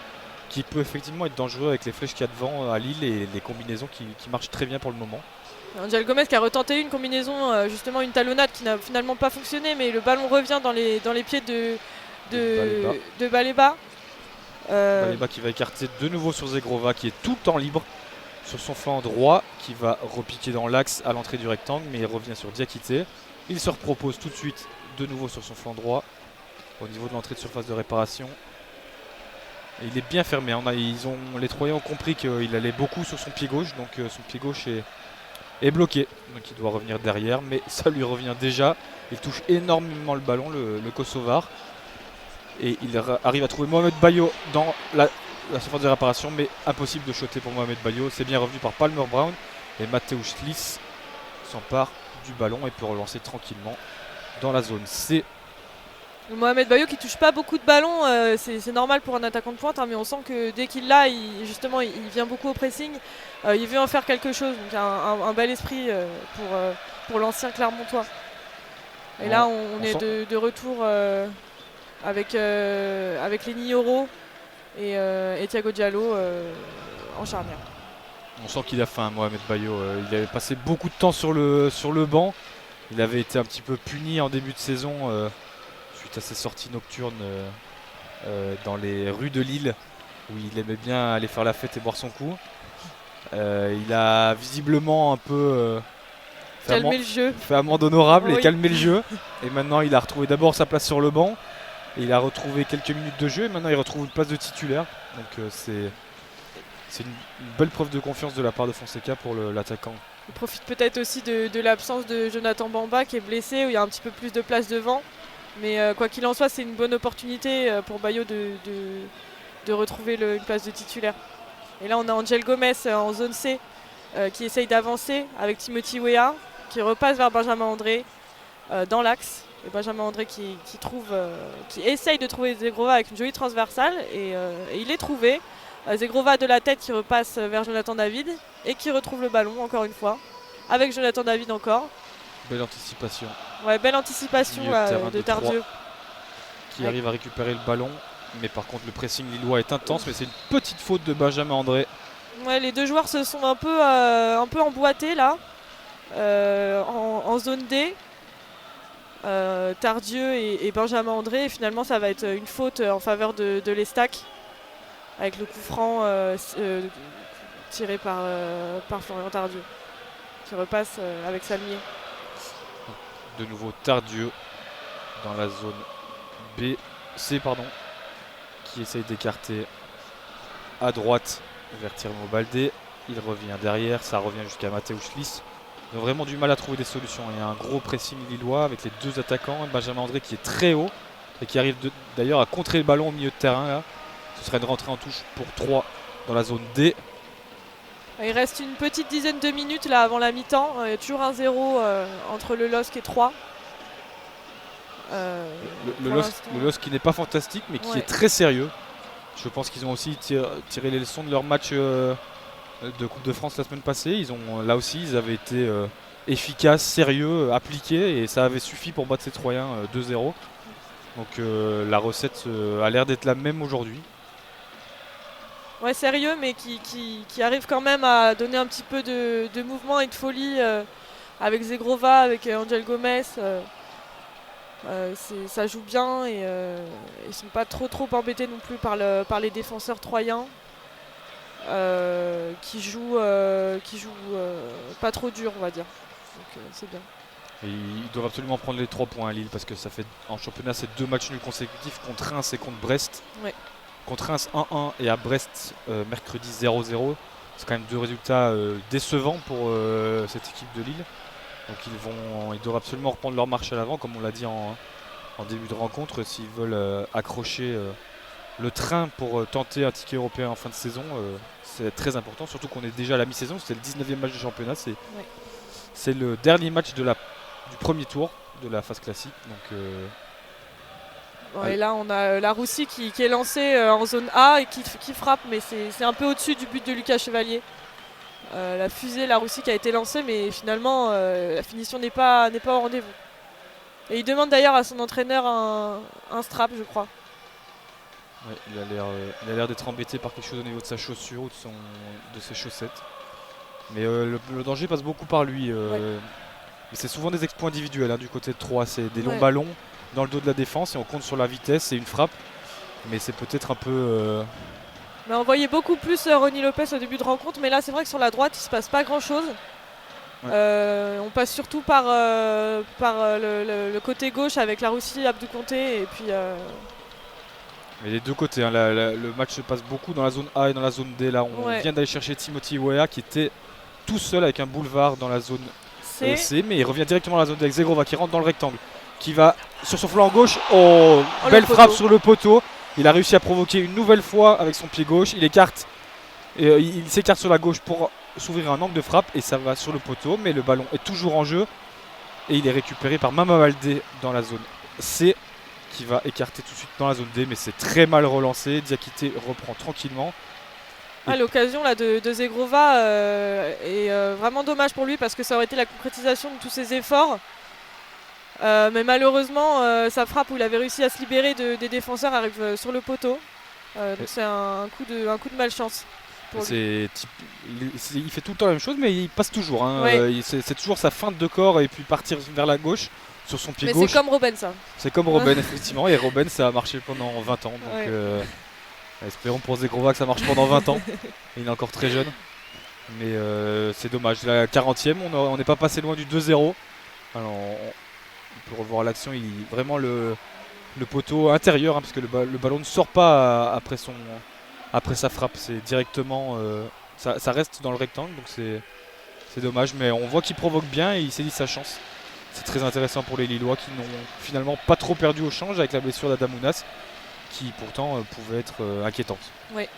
qui peut effectivement être dangereux avec les flèches qu'il y a devant à Lille et les combinaisons qui marchent très bien pour le moment. Angel Gomez qui a retenté une combinaison, justement une talonnade qui n'a finalement pas fonctionné, mais le ballon revient dans les pieds de Baleba. Baleba qui va écarter de nouveau sur Zegrova qui est tout le temps libre sur son flanc droit, qui va repiquer dans l'axe à l'entrée du rectangle, mais il revient sur Diakité. Il se repropose tout de suite de nouveau sur son flanc droit au niveau de l'entrée de surface de réparation. Et il est bien fermé. Les Troyens ont compris qu'il allait beaucoup sur son pied gauche, donc son pied gauche est bloqué. Donc il doit revenir derrière, mais ça lui revient déjà. Il touche énormément le ballon, le Kosovar. Et il arrive à trouver Mohamed Bayo dans la surface de réparation, mais impossible de shotter pour Mohamed Bayo. C'est bien revenu par Palmer Brown. Et Mateusz Liss s'empare du ballon et peut relancer tranquillement dans la zone C. Mohamed Bayo qui touche pas beaucoup de ballons, c'est normal pour un attaquant de pointe, hein, mais on sent que dès qu'il l'a, il vient beaucoup au pressing, il veut en faire quelque chose, donc un bel esprit pour l'ancien Clermontois. Et là on est de retour avec Lenny Yoro et Thiago Diallo en charnière. On sent qu'il a faim, Mohamed Bayo. Il avait passé beaucoup de temps sur le banc. Il avait été un petit peu puni en début de saison suite à ses sorties nocturnes dans les rues de Lille, où il aimait bien aller faire la fête et boire son coup. Il a visiblement un peu fait amende honorable et calmé le jeu. Et maintenant, il a retrouvé d'abord sa place sur le banc. Et il a retrouvé quelques minutes de jeu et maintenant il retrouve une place de titulaire. Donc c'est une belle preuve de confiance de la part de Fonseca pour l'attaquant. Il profite peut-être aussi de l'absence de Jonathan Bamba qui est blessé, où il y a un petit peu plus de place devant. Mais quoi qu'il en soit, c'est une bonne opportunité pour Bayo de retrouver une place de titulaire. Et là on a Angel Gomez en zone C qui essaye d'avancer avec Timothy Weah qui repasse vers Benjamin André dans l'axe. Et Benjamin André qui essaye de trouver Zegrova avec une jolie transversale et il est trouvé. Zegrova de la tête qui repasse vers Jonathan David et qui retrouve le ballon encore une fois avec Jonathan David encore. Belle anticipation. Ouais, belle anticipation de Tardieu. Qui arrive à récupérer le ballon, mais par contre le pressing lillois est intense, mais c'est une petite faute de Benjamin André. Ouais, les deux joueurs se sont un peu emboîtés là en zone D. Tardieu et Benjamin André, et finalement ça va être une faute en faveur de l'Estac avec le coup franc tiré par Florian Tardieu qui repasse avec Salmier. De nouveau Tardieu dans la zone C qui essaye d'écarter à droite vers Tirmo Baldé. Il revient derrière, ça revient jusqu'à Mateusz Liss. Ils ont vraiment du mal à trouver des solutions. Il y a un gros pressing lillois avec les deux attaquants. Benjamin André qui est très haut et qui arrive d'ailleurs à contrer le ballon au milieu de terrain. Là. Ce serait de rentrer en touche pour 3 dans la zone D. Il reste une petite dizaine de minutes là avant la mi-temps. Il y a toujours 1-0 entre le LOSC et 3. Le pour LOSC, l'instant. le LOSC qui n'est pas fantastique mais qui Ouais. est très sérieux. Je pense qu'ils ont aussi tiré les leçons de leur match de Coupe de France la semaine passée. Là aussi, ils avaient été efficaces, sérieux, appliqués et ça avait suffi pour battre ces Troyens 2-0. Donc la recette a l'air d'être la même aujourd'hui. Ouais, sérieux, mais qui arrive quand même à donner un petit peu de mouvement et de folie avec Zegrova, avec Angel Gomez. Ça joue bien et ils sont pas trop embêtés non plus par les défenseurs troyens qui jouent pas trop dur, on va dire. Donc c'est bien. Et ils doivent absolument prendre les 3 points à Lille parce que ça fait en championnat c'est 2 matchs nuls consécutifs contre Reims et contre Brest. Ouais. Contre Reims 1-1 et à Brest mercredi 0-0. C'est quand même 2 résultats décevants pour cette équipe de Lille. Donc ils doivent absolument reprendre leur marche à l'avant comme on l'a dit en début de rencontre s'ils veulent accrocher le train pour tenter un ticket européen en fin de saison. C'est très important, surtout qu'on est déjà à la mi-saison, c'est le 19e match de championnat, c'est le dernier match du premier tour de la phase classique. Donc, Et là, on a la Roussie qui est lancée en zone A et qui frappe, mais c'est un peu au-dessus du but de Lucas Chevalier. La fusée, la Roussie qui a été lancée, mais finalement, la finition n'est pas au rendez-vous. Et il demande d'ailleurs à son entraîneur un strap, je crois. ouais, il a l'air d'être embêté par quelque chose au niveau de sa chaussure ou de ses chaussettes. Mais le danger passe beaucoup par lui. Mais c'est souvent des exploits individuels du côté de Troyes. C'est des longs ballons dans le dos de la défense et on compte sur la vitesse et une frappe. Mais c'est peut-être un peu... Mais on voyait beaucoup plus Ronny Lopez au début de rencontre, mais là c'est vrai que sur la droite il se passe pas grand-chose. Ouais. On passe surtout par le côté gauche avec la Roussie, Abdou Conté et puis... Mais les deux côtés, le match se passe beaucoup dans la zone A et dans la zone D. Là, on vient d'aller chercher Timothy Weah qui était tout seul avec un boulevard dans la zone C, mais il revient directement dans la zone D avec Zegrova qui rentre dans le rectangle, qui va sur son flanc gauche. Belle frappe sur le poteau. Il a réussi à provoquer une nouvelle fois avec son pied gauche. Il écarte, il s'écarte sur la gauche pour s'ouvrir un angle de frappe et ça va sur le poteau. Mais le ballon est toujours en jeu et il est récupéré par Mama Baldé dans la zone C, qui va écarter tout de suite dans la zone D, mais c'est très mal relancé. Diakité reprend tranquillement. L'occasion là de Zegrova est vraiment dommage pour lui parce que ça aurait été la concrétisation de tous ses efforts. Mais malheureusement, sa frappe où il avait réussi à se libérer des défenseurs arrive sur le poteau. Donc c'est un coup de malchance. Il fait tout le temps la même chose, mais il passe toujours. C'est toujours sa feinte de corps et puis partir vers la gauche sur son pied gauche. Mais c'est comme Robben ça. C'est comme Robben effectivement, et Robben ça a marché pendant 20 ans. Donc espérons pour Zegrova que ça marche pendant 20 ans. Il est encore très jeune. Mais c'est dommage. La 40e, on n'est pas passé loin du 2-0. Alors, on peut revoir l'action, vraiment le poteau intérieur, parce que le ballon ne sort pas après sa frappe. C'est directement. Ça reste dans le rectangle, donc c'est dommage. Mais on voit qu'il provoque bien et il saisit sa chance. C'est très intéressant pour les Lillois qui n'ont finalement pas trop perdu au change avec la blessure d'Adamounas, qui pourtant pouvait être inquiétante. Oui.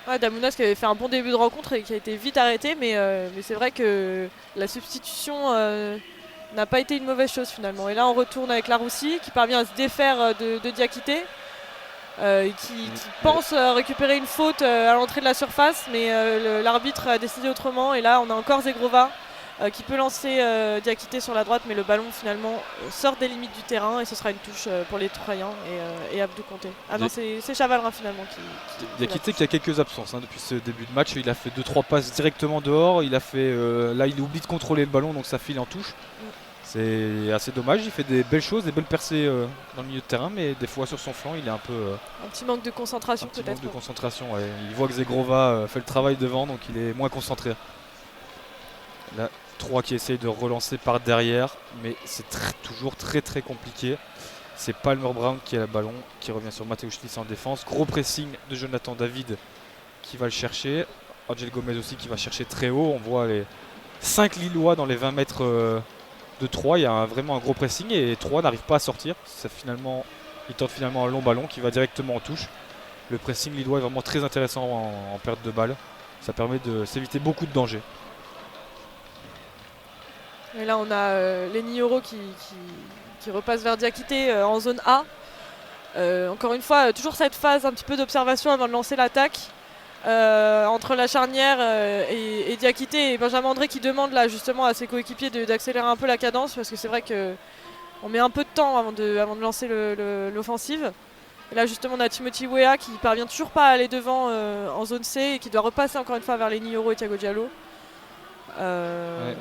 Adamounas qui avait fait un bon début de rencontre et qui a été vite arrêté, mais c'est vrai que la substitution n'a pas été une mauvaise chose finalement. Et là on retourne avec la Roussie qui parvient à se défaire de Diakité, qui pense récupérer une faute à l'entrée de la surface, mais l'arbitre a décidé autrement. Et là on a encore Zegrova qui peut lancer Diakité sur la droite, mais le ballon finalement sort des limites du terrain et ce sera une touche pour les Troyens et Abdou Conté. Ah non, c'est Chavalrin finalement qui Diakité qui a quelques absences depuis ce début de match. Il a fait 2-3 passes directement dehors. Il a fait, là il oublie de contrôler le ballon, donc ça file en touche. C'est assez dommage. Il fait des belles choses, des belles percées dans le milieu de terrain, mais des fois sur son flanc il est un peu... un petit manque de concentration peut-être. Manque de concentration, ouais. Il voit que Zegrova fait le travail devant, donc il est moins concentré. Là, 3 qui essaye de relancer par derrière, mais c'est toujours très très compliqué. C'est Palmer Brown qui a le ballon, qui revient sur Mateusz Liss en défense. Gros pressing de Jonathan David qui va le chercher. Angel Gomez aussi qui va chercher très haut. On voit les 5 Lillois dans les 20 mètres de Troyes. Il y a vraiment un gros pressing et Troyes n'arrive pas à sortir. Il tente finalement un long ballon qui va directement en touche. Le pressing Lillois est vraiment très intéressant en perte de balle. Ça permet de s'éviter beaucoup de dangers. Et là on a Lenny Yoro qui qui repasse vers Diakité en zone A. Encore une fois, toujours cette phase un petit peu d'observation avant de lancer l'attaque. Entre la charnière et Diakité et Benjamin André qui demande là justement à ses coéquipiers d'accélérer un peu la cadence parce que c'est vrai qu'on met un peu de temps avant de lancer l'offensive. Et là justement on a Timothy Weah qui parvient toujours pas à aller devant en zone C et qui doit repasser encore une fois vers Lenny Yoro et Thiago Diallo.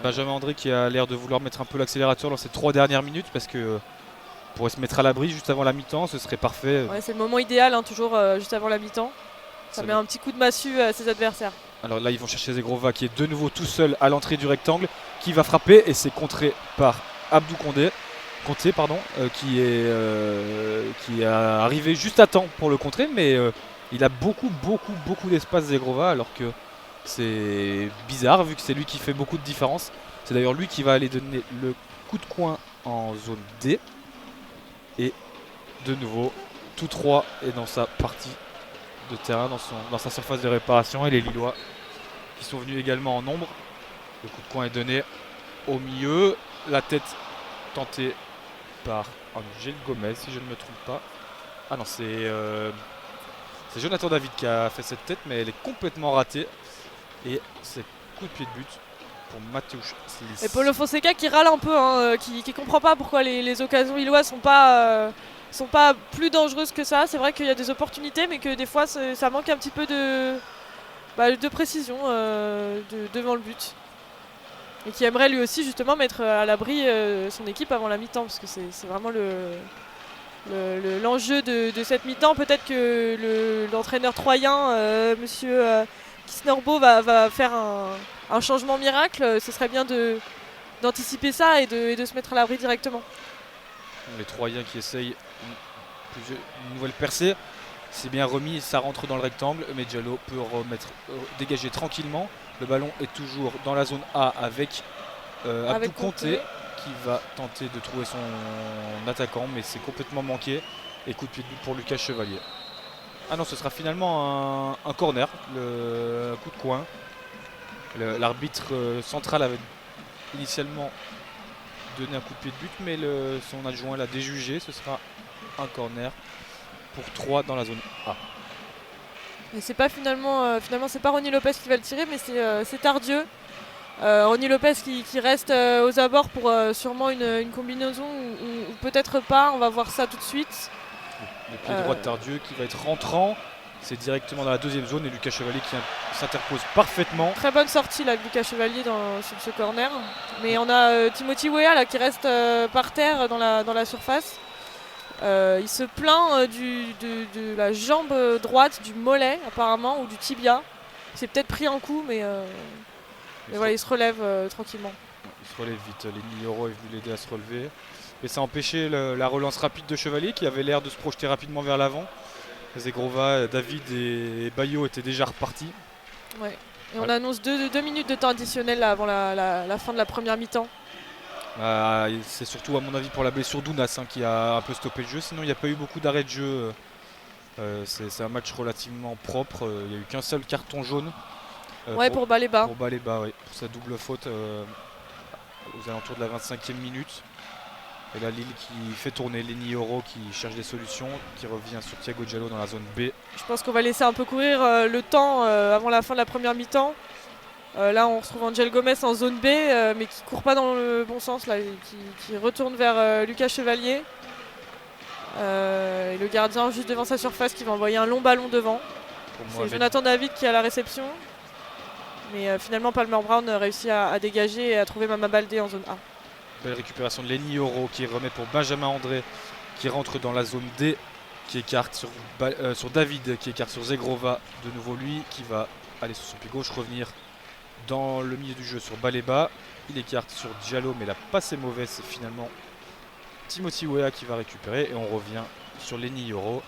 Benjamin André qui a l'air de vouloir mettre un peu l'accélérateur dans ces 3 dernières minutes parce que pourrait se mettre à l'abri juste avant la mi-temps, ce serait parfait. Ouais, c'est le moment idéal, hein, toujours juste avant la mi-temps. Ça met un petit coup de massue à ses adversaires. Alors là, ils vont chercher Zegrova qui est de nouveau tout seul à l'entrée du rectangle, qui va frapper et c'est contré par Abdou Conté, qui est arrivé juste à temps pour le contrer, mais il a beaucoup d'espace Zegrova alors que c'est bizarre vu que c'est lui qui fait beaucoup de différence. C'est d'ailleurs lui qui va aller donner le coup de coin en zone D. Et de nouveau, tout 3 est dans sa partie de terrain, dans sa surface de réparation. Et les Lillois qui sont venus également en nombre. Le coup de coin est donné au milieu. La tête tentée par Angel Gomez, si je ne me trompe pas. Ah non, c'est Jonathan David qui a fait cette tête, mais elle est complètement ratée. Et c'est coup de pied de but pour Mateusz Slis. Et Paulo Fonseca qui râle un peu, hein, qui comprend pas pourquoi les occasions lilloises sont pas plus dangereuses que ça. C'est vrai qu'il y a des opportunités, mais que des fois ça manque un petit peu de précision devant le but. Et qui aimerait lui aussi justement mettre à l'abri son équipe avant la mi-temps, parce que c'est vraiment l'enjeu de cette mi-temps. Peut-être que l'entraîneur troyen, monsieur Kisnorbo, va faire un changement miracle. Ce serait bien d'anticiper ça et de se mettre à l'abri directement. Les Troyens qui essayent une nouvelle percée. C'est bien remis, ça rentre dans le rectangle, mais Diallo peut dégager tranquillement. Le ballon est toujours dans la zone A avec Abdou Conté qui va tenter de trouver son attaquant, mais c'est complètement manqué. Et coup de pied de but pour Lucas Chevalier. Ah non, ce sera finalement un corner, le coup de coin. L'arbitre central avait initialement donné un coup de pied de but, mais son adjoint l'a déjugé. Ce sera un corner pour 3 dans la zone A. Et c'est pas finalement c'est pas Ronny Lopez qui va le tirer, mais c'est Tardieu. Ronny Lopez qui reste aux abords pour sûrement une combinaison ou peut-être pas. On va voir ça tout de suite. Le pied droit de Tardieu qui va être rentrant. C'est directement dans la deuxième zone et Lucas Chevalier qui s'interpose parfaitement. Très bonne sortie là de Lucas Chevalier sur ce corner. Mais on a Timothy Weah là, qui reste par terre dans la surface. Il se plaint de la jambe droite, du mollet apparemment, ou du tibia. Il s'est peut-être pris un coup, mais voilà, il se relève tranquillement. Il se relève vite. Lenny Yoro est venu l'aider à se relever. Et ça a empêché la relance rapide de Chevalier qui avait l'air de se projeter rapidement vers l'avant. Zegrova, David et Bayo étaient déjà repartis. Ouais. Et on annonce 2 minutes de temps additionnel là, avant la fin de la première mi-temps. C'est surtout à mon avis pour la blessure d'Ounas qui a un peu stoppé le jeu. Sinon il n'y a pas eu beaucoup d'arrêts de jeu. C'est un match relativement propre. Il n'y a eu qu'un seul carton jaune. Pour Baléba. Pour Baléba, oui. Pour sa double faute aux alentours de la 25e minute. Et là Lille qui fait tourner Lenny Yoro qui cherche des solutions, qui revient sur Thiago Diallo dans la zone B. Je pense qu'on va laisser un peu courir le temps avant la fin de la première mi-temps. Là on retrouve Angel Gomez en zone B mais qui court pas dans le bon sens là, qui retourne vers Lucas Chevalier. Et le gardien juste devant sa surface qui va envoyer un long ballon devant. C'est Jonathan David qui a la réception. Mais finalement Palmer Brown réussit à dégager et à trouver Mama Baldé en zone A. Belle récupération de Lenny Yoro qui remet pour Benjamin André qui rentre dans la zone D, qui écarte sur David, qui écarte sur Zegrova. De nouveau lui qui va aller sur son pied gauche, revenir dans le milieu du jeu sur Baléba. Il écarte sur Diallo mais la passe est mauvaise. C'est finalement Timothy Weah qui va récupérer et on revient sur Lenny Yoro.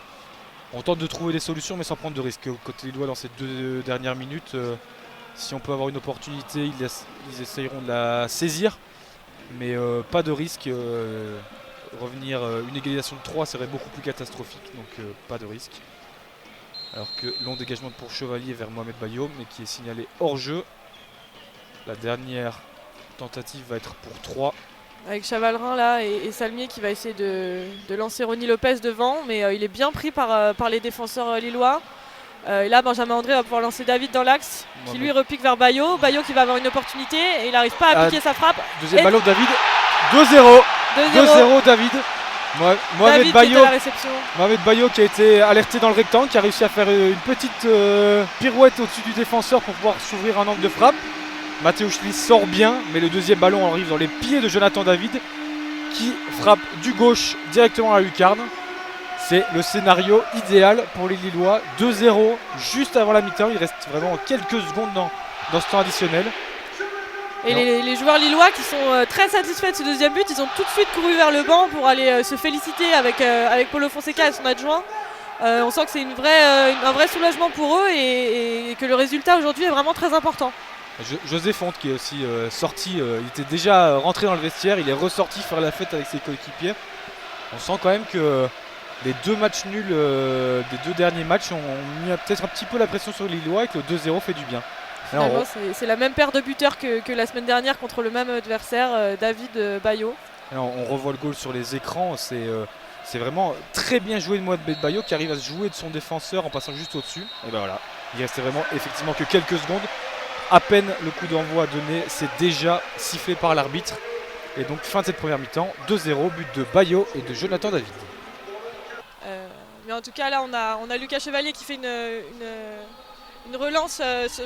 On tente de trouver des solutions mais sans prendre de risques. Côté Lillois dans ces 2 dernières minutes, si on peut avoir une opportunité, ils essayeront de la saisir. Mais pas de risque. Revenir une égalisation de 3 serait beaucoup plus catastrophique, donc pas de risque. Alors que long dégagement pour Chevalier vers Mohamed Bayo, mais qui est signalé hors jeu. La dernière tentative va être pour 3. avec Chavalrin là et Salmier qui va essayer de lancer Ronny Lopez devant, mais il est bien pris par les défenseurs lillois. Et là, Benjamin André va pouvoir lancer David dans l'axe, qui lui repique vers Bayo. Bayo qui va avoir une opportunité et il n'arrive pas à appliquer sa frappe. Deuxième ballon, David. 2-0. 2-0, David. Mohamed Bayo qui a été alerté dans le rectangle, qui a réussi à faire une petite pirouette au-dessus du défenseur pour pouvoir s'ouvrir un angle de frappe. Mathéo Schliss sort bien, mais le deuxième ballon arrive dans les pieds de Jonathan David, qui frappe du gauche directement à la lucarne. C'est le scénario idéal pour les Lillois. 2-0 juste avant la mi-temps. Il reste vraiment quelques secondes dans ce temps additionnel. Et les joueurs lillois qui sont très satisfaits de ce deuxième but, ils ont tout de suite couru vers le banc pour aller se féliciter avec Paulo Fonseca et son adjoint. On sent que c'est un vrai soulagement pour eux et que le résultat aujourd'hui est vraiment très important. José Fonte qui est aussi sorti, il était déjà rentré dans le vestiaire, il est ressorti faire la fête avec ses coéquipiers. On sent quand même que les deux matchs nuls des deux derniers matchs ont mis peut-être un petit peu la pression sur les Lillois et que le 2-0 fait du bien. C'est la même paire de buteurs que la semaine dernière contre le même adversaire, David Bayo. On revoit le goal sur les écrans, c'est vraiment très bien joué de Mohamed Bayo qui arrive à se jouer de son défenseur en passant juste au-dessus. Et ben voilà, il restait vraiment effectivement que quelques secondes. À peine le coup d'envoi donné, c'est déjà sifflé par l'arbitre. Et donc fin de cette première mi-temps, 2-0, but de Bayo et de Jonathan David. Mais en tout cas là on a Lucas Chevalier qui fait une relance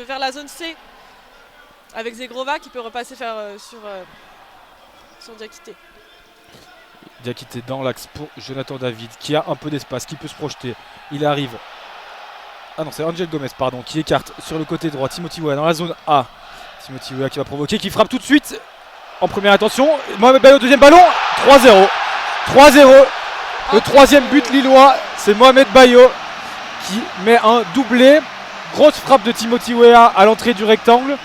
vers la zone C avec Zegrova qui peut repasser sur Diakité. Diakité dans l'axe pour Jonathan David qui a un peu d'espace, qui peut se projeter. Il arrive. Ah non, c'est Angel Gomez qui écarte sur le côté droit. Timothy Weah dans la zone A. Timothy Weah qui va provoquer, qui frappe tout de suite en première intention. Mohamed Bayo, deuxième ballon. 3-0. 3-0. Le troisième but lillois, c'est Mohamed Bayo qui met un doublé. Grosse frappe de Timothy Weah à l'entrée du rectangle.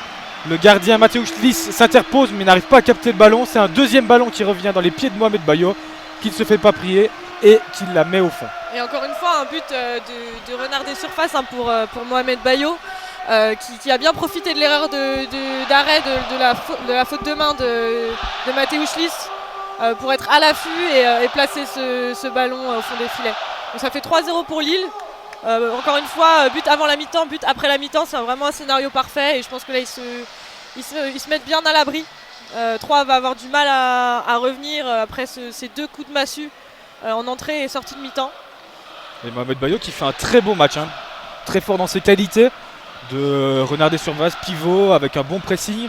Le gardien Mathéo Schliss s'interpose mais n'arrive pas à capter le ballon. C'est un deuxième ballon qui revient dans les pieds de Mohamed Bayo, qui ne se fait pas prier et qui la met au fond. Et encore une fois, un but de renard des surfaces pour Mohamed Bayo, qui a bien profité de l'erreur d'arrêt de la faute de main de Mathéo Schliss pour être à l'affût et placer ce ballon au fond des filets. Donc ça fait 3-0 pour Lille. Encore une fois, but avant la mi-temps, but après la mi-temps, c'est vraiment un scénario parfait et je pense que là ils se mettent bien à l'abri. Troyes va avoir du mal à revenir après ces deux coups de massue en entrée et sortie de mi-temps. Et Mohamed Bayo qui fait un très beau match, très fort dans ses qualités de renard des surfaces, pivot avec un bon pressing,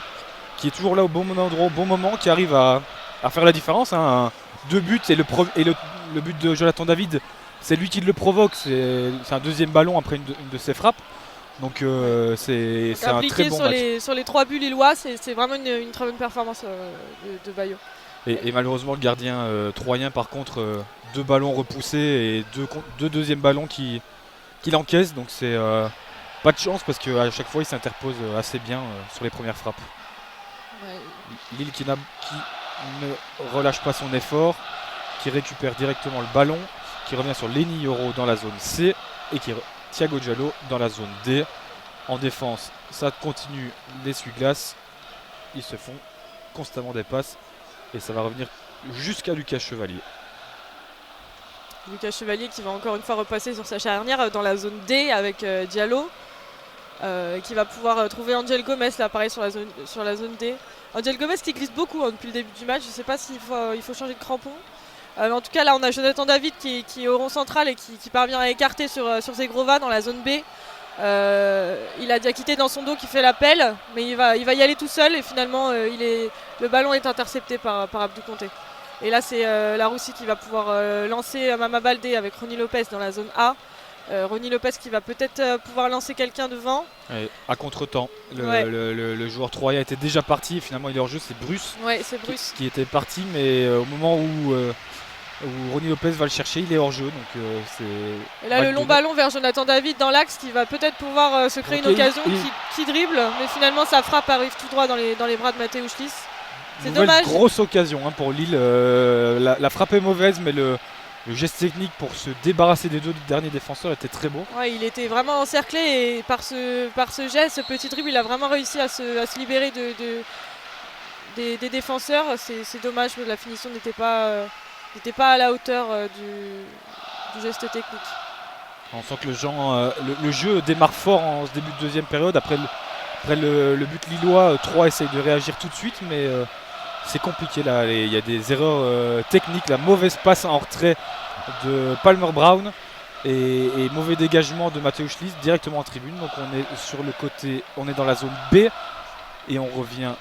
qui est toujours là au bon endroit, au bon moment, qui arrive à faire la différence. Deux buts et le but de Jonathan David, c'est lui qui le provoque, c'est un deuxième ballon après une de ses frappes. Donc c'est un très bon match. Sur les trois buts lillois, c'est vraiment une très bonne performance de Bayo. Et malheureusement le gardien troyen par contre, deux ballons repoussés et deux deuxièmes ballons qu'il encaisse. Donc c'est pas de chance parce qu'à chaque fois il s'interpose assez bien sur les premières frappes. Ouais. Lille qui ne relâche pas son effort, qui récupère directement le ballon, qui revient sur Lenny Yoro dans la zone C et Thiago Diallo dans la zone D. En défense, ça continue l'essuie-glace. Ils se font constamment des passes et ça va revenir jusqu'à Lucas Chevalier. Lucas Chevalier qui va encore une fois repasser sur sa charnière dans la zone D avec Diallo. Qui va pouvoir trouver Angel Gomez là pareil sur la zone D. Angel Gomez qui glisse beaucoup depuis le début du match. Je ne sais pas s'il faut changer de crampon. Mais en tout cas là on a Jonathan David qui est au rond central et qui parvient à écarter sur Zegrova dans la zone B. Il a Diakité dans son dos qui fait l'appel, mais il va y aller tout seul et finalement le ballon est intercepté par Abdou Conté. Et là c'est la Russie qui va pouvoir lancer Mama Baldé avec Ronny Lopez dans la zone A. Ronny Lopez qui va peut-être pouvoir lancer quelqu'un devant. Et à contre-temps, le joueur troyen était déjà parti et finalement il est hors jeu, c'est Bruce. Ouais, c'est Bruce qui était parti, mais au moment où Ronny Lopez va le chercher, il est hors jeu. Donc et là le long ballon vers Jonathan David dans l'axe qui va peut-être pouvoir se créer une occasion qui dribble, mais finalement sa frappe arrive tout droit dans les bras de Mathéo Schliss. C'est dommage. Grosse occasion pour Lille. La frappe est mauvaise, mais le geste technique pour se débarrasser des deux derniers défenseurs était très beau. Ouais, il était vraiment encerclé et par ce geste, ce petit dribble, il a vraiment réussi à se libérer des défenseurs. C'est dommage que la finition n'était pas à la hauteur du geste technique. On sent que le jeu démarre fort en ce début de deuxième période. Après le but lillois, 3 essaye de réagir tout de suite, mais c'est compliqué là. Il y a des erreurs techniques, la mauvaise passe en retrait de Palmer Brown et mauvais dégagement de Mathéo Schlitz directement en tribune. Donc on est sur le côté, on est dans la zone B et on revient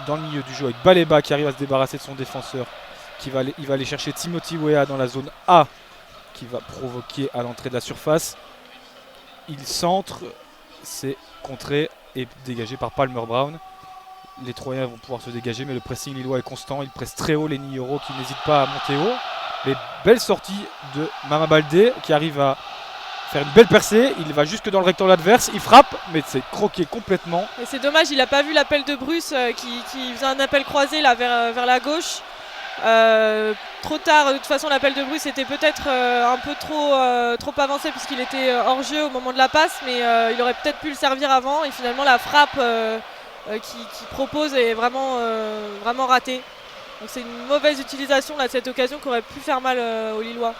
dans le milieu du jeu avec Baleba qui arrive à se débarrasser de son défenseur. Il va aller chercher Timothy Weah dans la zone A qui va provoquer à l'entrée de la surface. Il centre, c'est contré et dégagé par Palmer Brown. Les Troyens vont pouvoir se dégager, mais le pressing lillois est constant. Il presse très haut les Nioro qui n'hésitent pas à monter haut. Mais belle sortie de Mama Baldé qui arrive à faire une belle percée. Il va jusque dans le rectangle adverse. Il frappe, mais c'est croqué complètement. Et c'est dommage, il n'a pas vu l'appel de Bruce qui faisait un appel croisé là, vers la gauche. Trop tard, de toute façon l'appel de Bruce était peut-être un peu trop avancé puisqu'il était hors jeu au moment de la passe, mais il aurait peut-être pu le servir avant et finalement la frappe qui propose est vraiment ratée. Donc c'est une mauvaise utilisation là, de cette occasion qui aurait pu faire mal aux Lillois.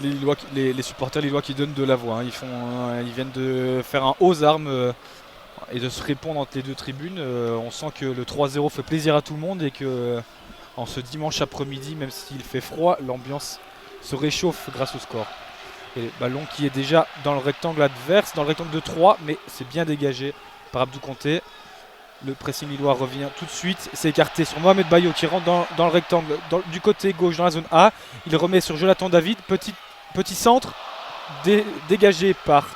Les supporters lillois qui donnent de la voix, hein. Ils viennent de faire un aux armes et de se répondre entre les deux tribunes. On sent que le 3-0 fait plaisir à tout le monde et que en ce dimanche après-midi, même s'il fait froid, l'ambiance se réchauffe grâce au score. Et le ballon qui est déjà dans le rectangle adverse, dans le rectangle de 3, mais c'est bien dégagé par Abdou Conté. Le pressing lillois revient tout de suite, c'est écarté sur Mohamed Bayo qui rentre dans le rectangle du côté gauche dans la zone A. Il remet sur Jonathan David, petit centre dégagé par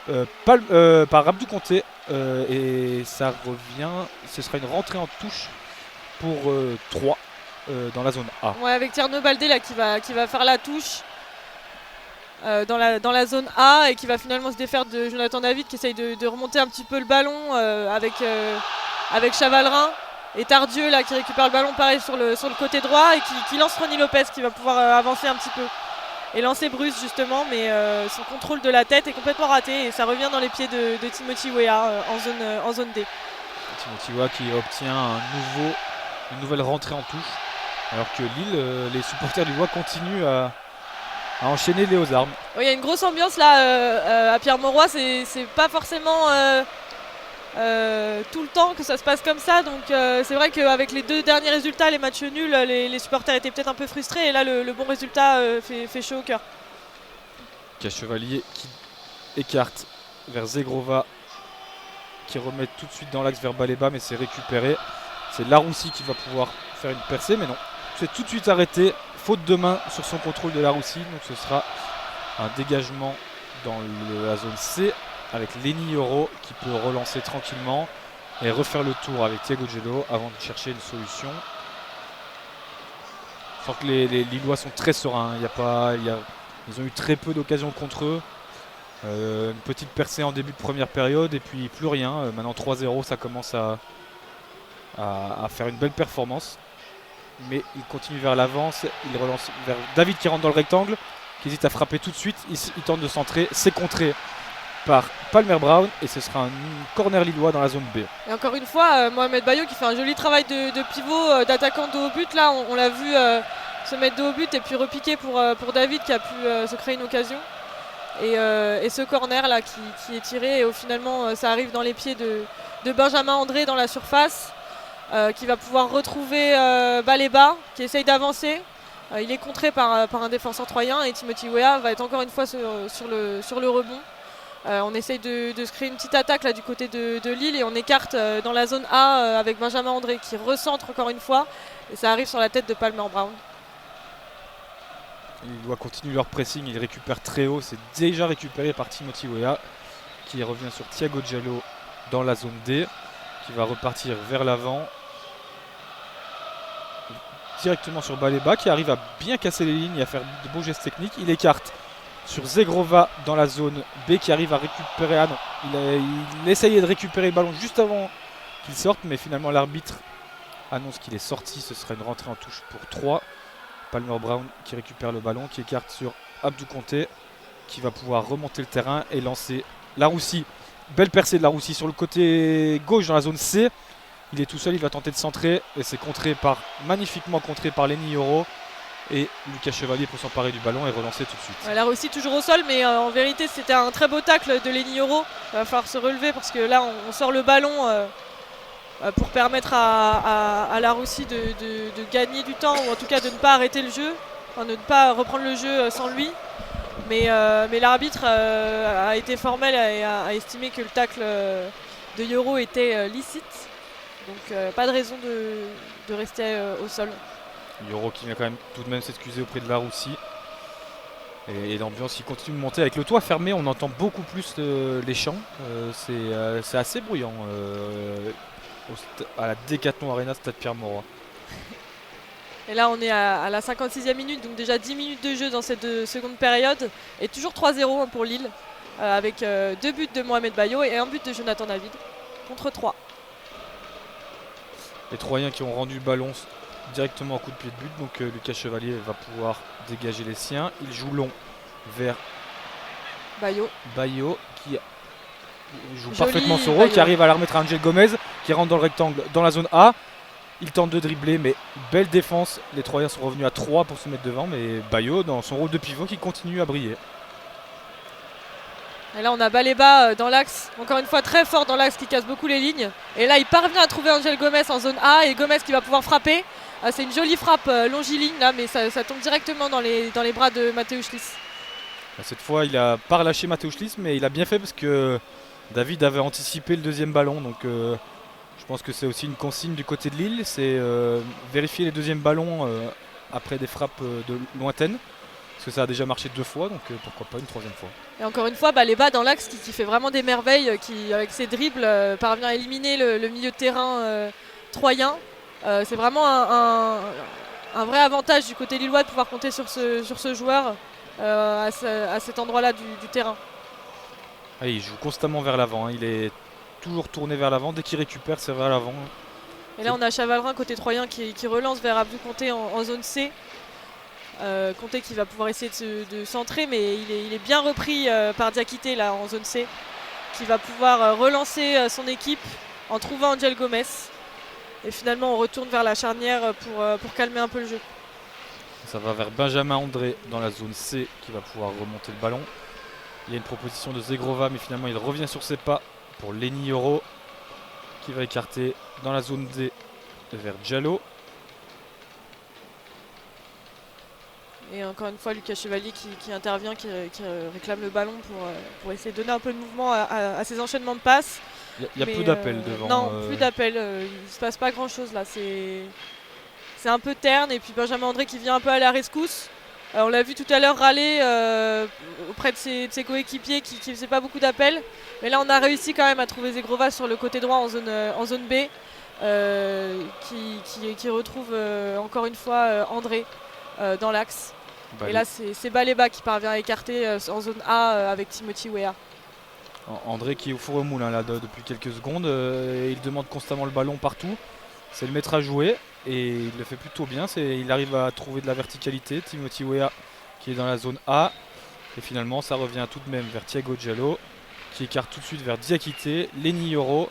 Abdou Conté et ça revient, ce sera une rentrée en touche pour 3 dans la zone A. Ouais, avec Tierno Baldé là qui va faire la touche dans la zone A et qui va finalement se défaire de Jonathan David qui essaye de remonter un petit peu le ballon avec Chavalrin et Tardieu là qui récupère le ballon pareil sur le côté droit et qui lance Ronny Lopez qui va pouvoir avancer un petit peu et lancer Bruce justement, mais son contrôle de la tête est complètement raté et ça revient dans les pieds de Timothy Weah en zone D. Timothy Weah qui obtient une nouvelle rentrée en touche alors que Lille, les supporters lillois continuent à enchaîner les aux armes. Il y a une grosse ambiance là à Pierre-Mauroy, c'est pas forcément tout le temps que ça se passe comme ça, donc c'est vrai qu'avec les 2 derniers résultats, les matchs nuls, les supporters étaient peut-être un peu frustrés et là le bon résultat fait chaud au cœur. Chevalier qui écarte vers Zegrova qui remet tout de suite dans l'axe vers Baleba, mais c'est récupéré. C'est Laroussi qui va pouvoir faire une percée, mais non, c'est tout de suite arrêté. Faute de main sur son contrôle de Laroussi, donc ce sera un dégagement dans la zone C avec Lenny Yoro qui peut relancer tranquillement et refaire le tour avec Thiago Gello avant de chercher une solution. Je sens que les Lillois sont très sereins, ils ont eu très peu d'occasions contre eux. Une petite percée en début de première période et puis plus rien. Maintenant 3-0, ça commence à faire une belle performance. Mais il continue vers l'avant, il relance vers David qui rentre dans le rectangle, qui hésite à frapper tout de suite, il tente de centrer, c'est contré par Palmer Brown et ce sera un corner lillois dans la zone B. Et encore une fois, Mohamed Bayo qui fait un joli travail de pivot, d'attaquant de haut but, là on l'a vu se mettre de haut but et puis repiquer pour David qui a pu se créer une occasion. Et ce corner là qui est tiré et finalement ça arrive dans les pieds de Benjamin André dans la surface. Qui va pouvoir retrouver Baleba qui essaye d'avancer. Il est contré par un défenseur troyen et Timothy Weah va être encore une fois sur le rebond. On essaye de se créer une petite attaque là du côté de Lille et on écarte dans la zone A avec Benjamin André qui recentre encore une fois et ça arrive sur la tête de Palmer Brown. Il doit continuer leur pressing, il récupère très haut, c'est déjà récupéré par Timothy Weah qui revient sur Thiago Gello dans la zone D qui va repartir vers l'avant. Directement sur Baleba qui arrive à bien casser les lignes et à faire de beaux gestes techniques. Il écarte sur Zegrova dans la zone B qui arrive à récupérer. Ah non, il essayait de récupérer le ballon juste avant qu'il sorte, mais finalement l'arbitre annonce qu'il est sorti. Ce sera une rentrée en touche pour 3. Palmer Brown qui récupère le ballon, qui écarte sur Abdou Conté qui va pouvoir remonter le terrain et lancer Laroussi. Belle percée de Laroussi sur le côté gauche dans la zone C. Il est tout seul, il va tenter de centrer et c'est magnifiquement contré par Lenny Yoro. Et Lucas Chevalier pour s'emparer du ballon et relancer tout de suite. La Russie toujours au sol, mais en vérité c'était un très beau tacle de Lenny Yoro. Il va falloir se relever parce que là on sort le ballon pour permettre à la Russie de gagner du temps, ou en tout cas de ne pas arrêter le jeu, enfin, de ne pas reprendre le jeu sans lui. Mais l'arbitre a été formel et a estimé que le tacle de Yoro était licite. Donc pas de raison de rester au sol. Yoro qui vient quand même tout de même s'excuser auprès de la Russie. Et l'ambiance qui continue de monter. Avec le toit fermé, on entend beaucoup plus les chants. C'est assez bruyant à la Decathlon Arena, Stade Pierre-Mauroy. Et là on est à la 56e minute, donc déjà 10 minutes de jeu dans cette seconde période. Et toujours 3-0 pour Lille, avec 2 buts de Mohamed Bayo et 1 but de Jonathan David, contre 3. Les Troyens qui ont rendu le ballon directement au coup de pied de but, donc Lucas Chevalier va pouvoir dégager les siens. Il joue long vers Bayo qui joue parfaitement son rôle, qui arrive à la remettre à Angel Gomez, qui rentre dans le rectangle dans la zone A. Il tente de dribbler, mais belle défense. Les Troyens sont revenus à 3 pour se mettre devant, mais Bayo dans son rôle de pivot qui continue à briller. Et là on a Baleba dans l'axe, encore une fois très fort dans l'axe, qui casse beaucoup les lignes. Et là il parvient à trouver Angel Gomez en zone A, et Gomez qui va pouvoir frapper. C'est une jolie frappe longiligne là, mais ça tombe directement dans les bras de Mateusz Liss. Cette fois il a pas relâché Mateusz Liss, mais il a bien fait parce que David avait anticipé le deuxième ballon. Donc je pense que c'est aussi une consigne du côté de Lille, c'est vérifier les deuxièmes ballons après des frappes lointaines. Parce que ça a déjà marché 2 fois, donc pourquoi pas une 3e fois. Et encore une fois, Baleba dans l'axe qui fait vraiment des merveilles, qui avec ses dribbles parvient à éliminer le milieu de terrain troyen. C'est vraiment un vrai avantage du côté lillois de pouvoir compter sur ce joueur à cet endroit-là du terrain. Ah, il joue constamment vers l'avant, hein. Il est toujours tourné vers l'avant. Dès qu'il récupère, c'est vers l'avant. Et là, on a Chavalrin côté troyen qui relance vers Abdou Conté en zone C. Conté qui va pouvoir essayer de centrer, mais il est bien repris par Diakité là en zone C, qui va pouvoir relancer son équipe en trouvant Angel Gomez. Et finalement on retourne vers la charnière pour calmer un peu le jeu. Ça va vers Benjamin André dans la zone C qui va pouvoir remonter le ballon. Il y a une proposition de Zegrova, mais finalement il revient sur ses pas pour Lenny Yoro qui va écarter dans la zone D vers Diallo. Et encore une fois Lucas Chevalier qui intervient, qui réclame le ballon pour essayer de donner un peu de mouvement à ces enchaînements de passes. Il y a peu d'appels devant. Non, plus d'appels, il ne se passe pas grand chose là. C'est un peu terne, et puis Benjamin André qui vient un peu à la rescousse. On l'a vu tout à l'heure râler auprès de ses coéquipiers qui ne faisaient pas beaucoup d'appels. Mais là on a réussi quand même à trouver Zegrova sur le côté droit en zone B, qui retrouve encore une fois André dans l'axe. Et là c'est Baleba qui parvient à écarter en zone A avec Timothy Weah. André qui est au four au moulin là depuis quelques secondes, il demande constamment le ballon partout. C'est le maître à jouer et il le fait plutôt bien. Il arrive à trouver de la verticalité. Timothy Weah qui est dans la zone A. Et finalement ça revient tout de même vers Thiago Diallo qui écarte tout de suite vers Diakité, Lenny Yoro.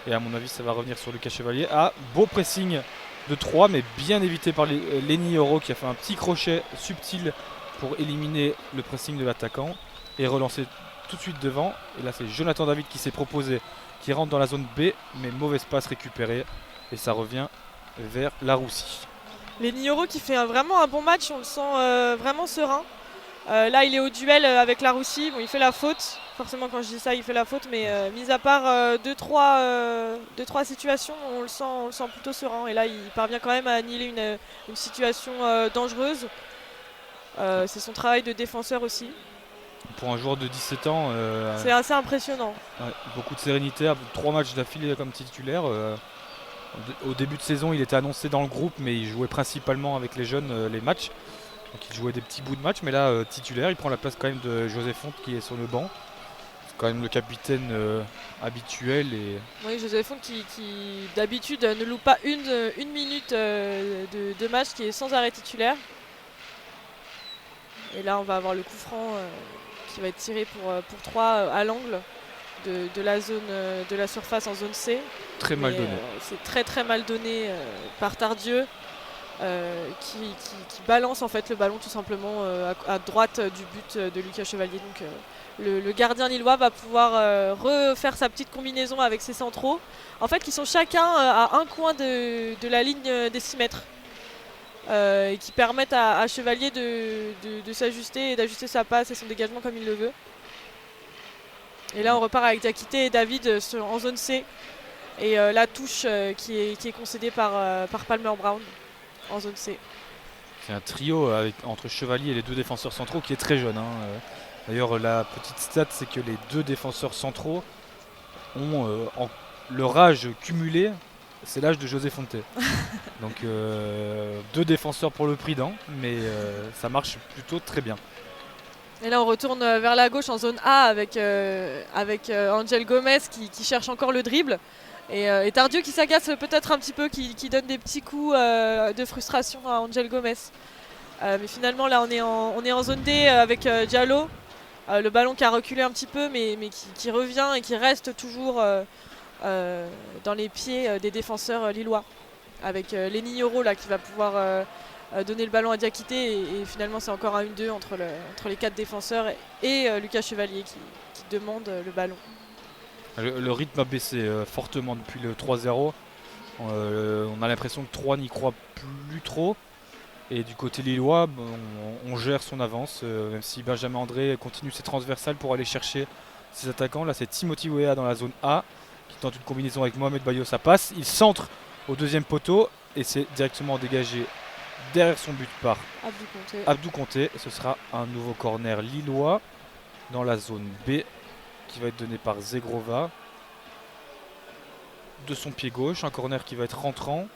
Et à mon avis ça va revenir sur Lucas Chevalier. Beau pressing de 3 mais bien évité par Lenny Yoro qui a fait un petit crochet subtil pour éliminer le pressing de l'attaquant et relancer tout de suite devant. Et là c'est Jonathan David qui s'est proposé, qui rentre dans la zone B, mais mauvaise passe récupérée et ça revient vers la Russie. Lenny Yoro qui fait vraiment un bon match, on le sent vraiment serein. Là il est au duel avec la Russie, bon, il fait la faute, forcément quand je dis ça il fait la faute, mais mis à part 2-3 situations, on le sent plutôt serein. Et là il parvient quand même à annihiler une situation dangereuse. C'est son travail de défenseur aussi. Pour un joueur de 17 ans, c'est assez impressionnant. Ouais, beaucoup de sérénité, 3 matchs d'affilée comme titulaire. Au début de saison, il était annoncé dans le groupe, mais il jouait principalement avec les jeunes les matchs. Donc il jouait des petits bouts de match, mais là, titulaire, il prend la place quand même de José Fonte qui est sur le banc. C'est quand même le capitaine habituel. Oui, José Fonte qui d'habitude ne loupe pas une minute de match, qui est sans arrêt titulaire. Et là, on va avoir le coup franc qui va être tiré pour 3 à l'angle de la zone de la surface en zone C. Très mal donné. C'est très très mal donné par Tardieu qui balance en fait le ballon tout simplement à droite du but de Lucas Chevalier. Donc le gardien lillois va pouvoir refaire sa petite combinaison avec ses centraux. En fait, qui sont chacun à un coin de la ligne des 6 mètres. Et qui permettent à Chevalier de s'ajuster et d'ajuster sa passe et son dégagement comme il le veut. Et là on repart avec Diakité et David en zone C. Et la touche qui est concédée par Palmer Brown en zone C. C'est un trio entre Chevalier et les 2 défenseurs centraux qui est très jeune. D'ailleurs la petite stat, c'est que les 2 défenseurs centraux ont leur âge cumulé, c'est l'âge de José Fonte. Donc 2 défenseurs pour le prix d'un, mais ça marche plutôt très bien. Et là on retourne vers la gauche en zone A avec Angel Gomez qui cherche encore le dribble. Et Tardieu qui s'agace peut-être un petit peu, qui donne des petits coups de frustration à Angel Gomez. Mais finalement là on est en zone D avec Diallo. Le ballon qui a reculé un petit peu mais qui revient et qui reste toujours dans les pieds des défenseurs lillois. Avec Lenny Yoro là qui va pouvoir donner le ballon à Diakité et finalement c'est encore un 1-2 entre les 4 défenseurs et Lucas Chevalier qui demande le ballon. Le rythme a baissé fortement depuis le 3-0. On a l'impression que 3 n'y croit plus trop. Et du côté lillois, on gère son avance, même si Benjamin André continue ses transversales pour aller chercher ses attaquants. Là c'est Timothy Weah dans la zone A qui tente une combinaison avec Mohamed Bayo, ça passe. Il centre au 2e poteau et c'est directement dégagé derrière son but par Abdou Conté. Ce sera un nouveau corner lillois dans la zone B qui va être donné par Zegrova de son pied gauche. Un corner qui va être rentrant.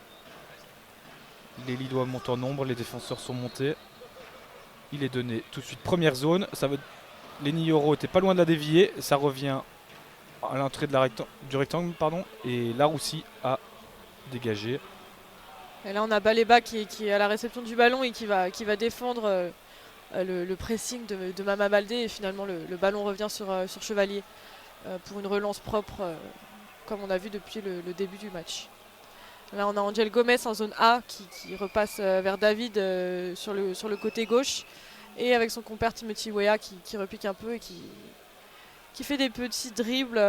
Les Lillois montent en nombre, les défenseurs sont montés. Il est donné tout de suite première zone. Lenny Yoro était pas loin de la dévier. Ça revient à l'entrée du rectangle. Et Laroussi a dégagé. Et là on a Baleba qui est à la réception du ballon et qui va défendre le pressing de Mama Baldé. Et finalement le ballon revient sur Chevalier pour une relance propre comme on a vu depuis le début du match. Là on a Angel Gomez en zone A qui repasse vers David sur le côté gauche. Et avec son compère Timothy Weah qui repique un peu et qui fait des petits dribbles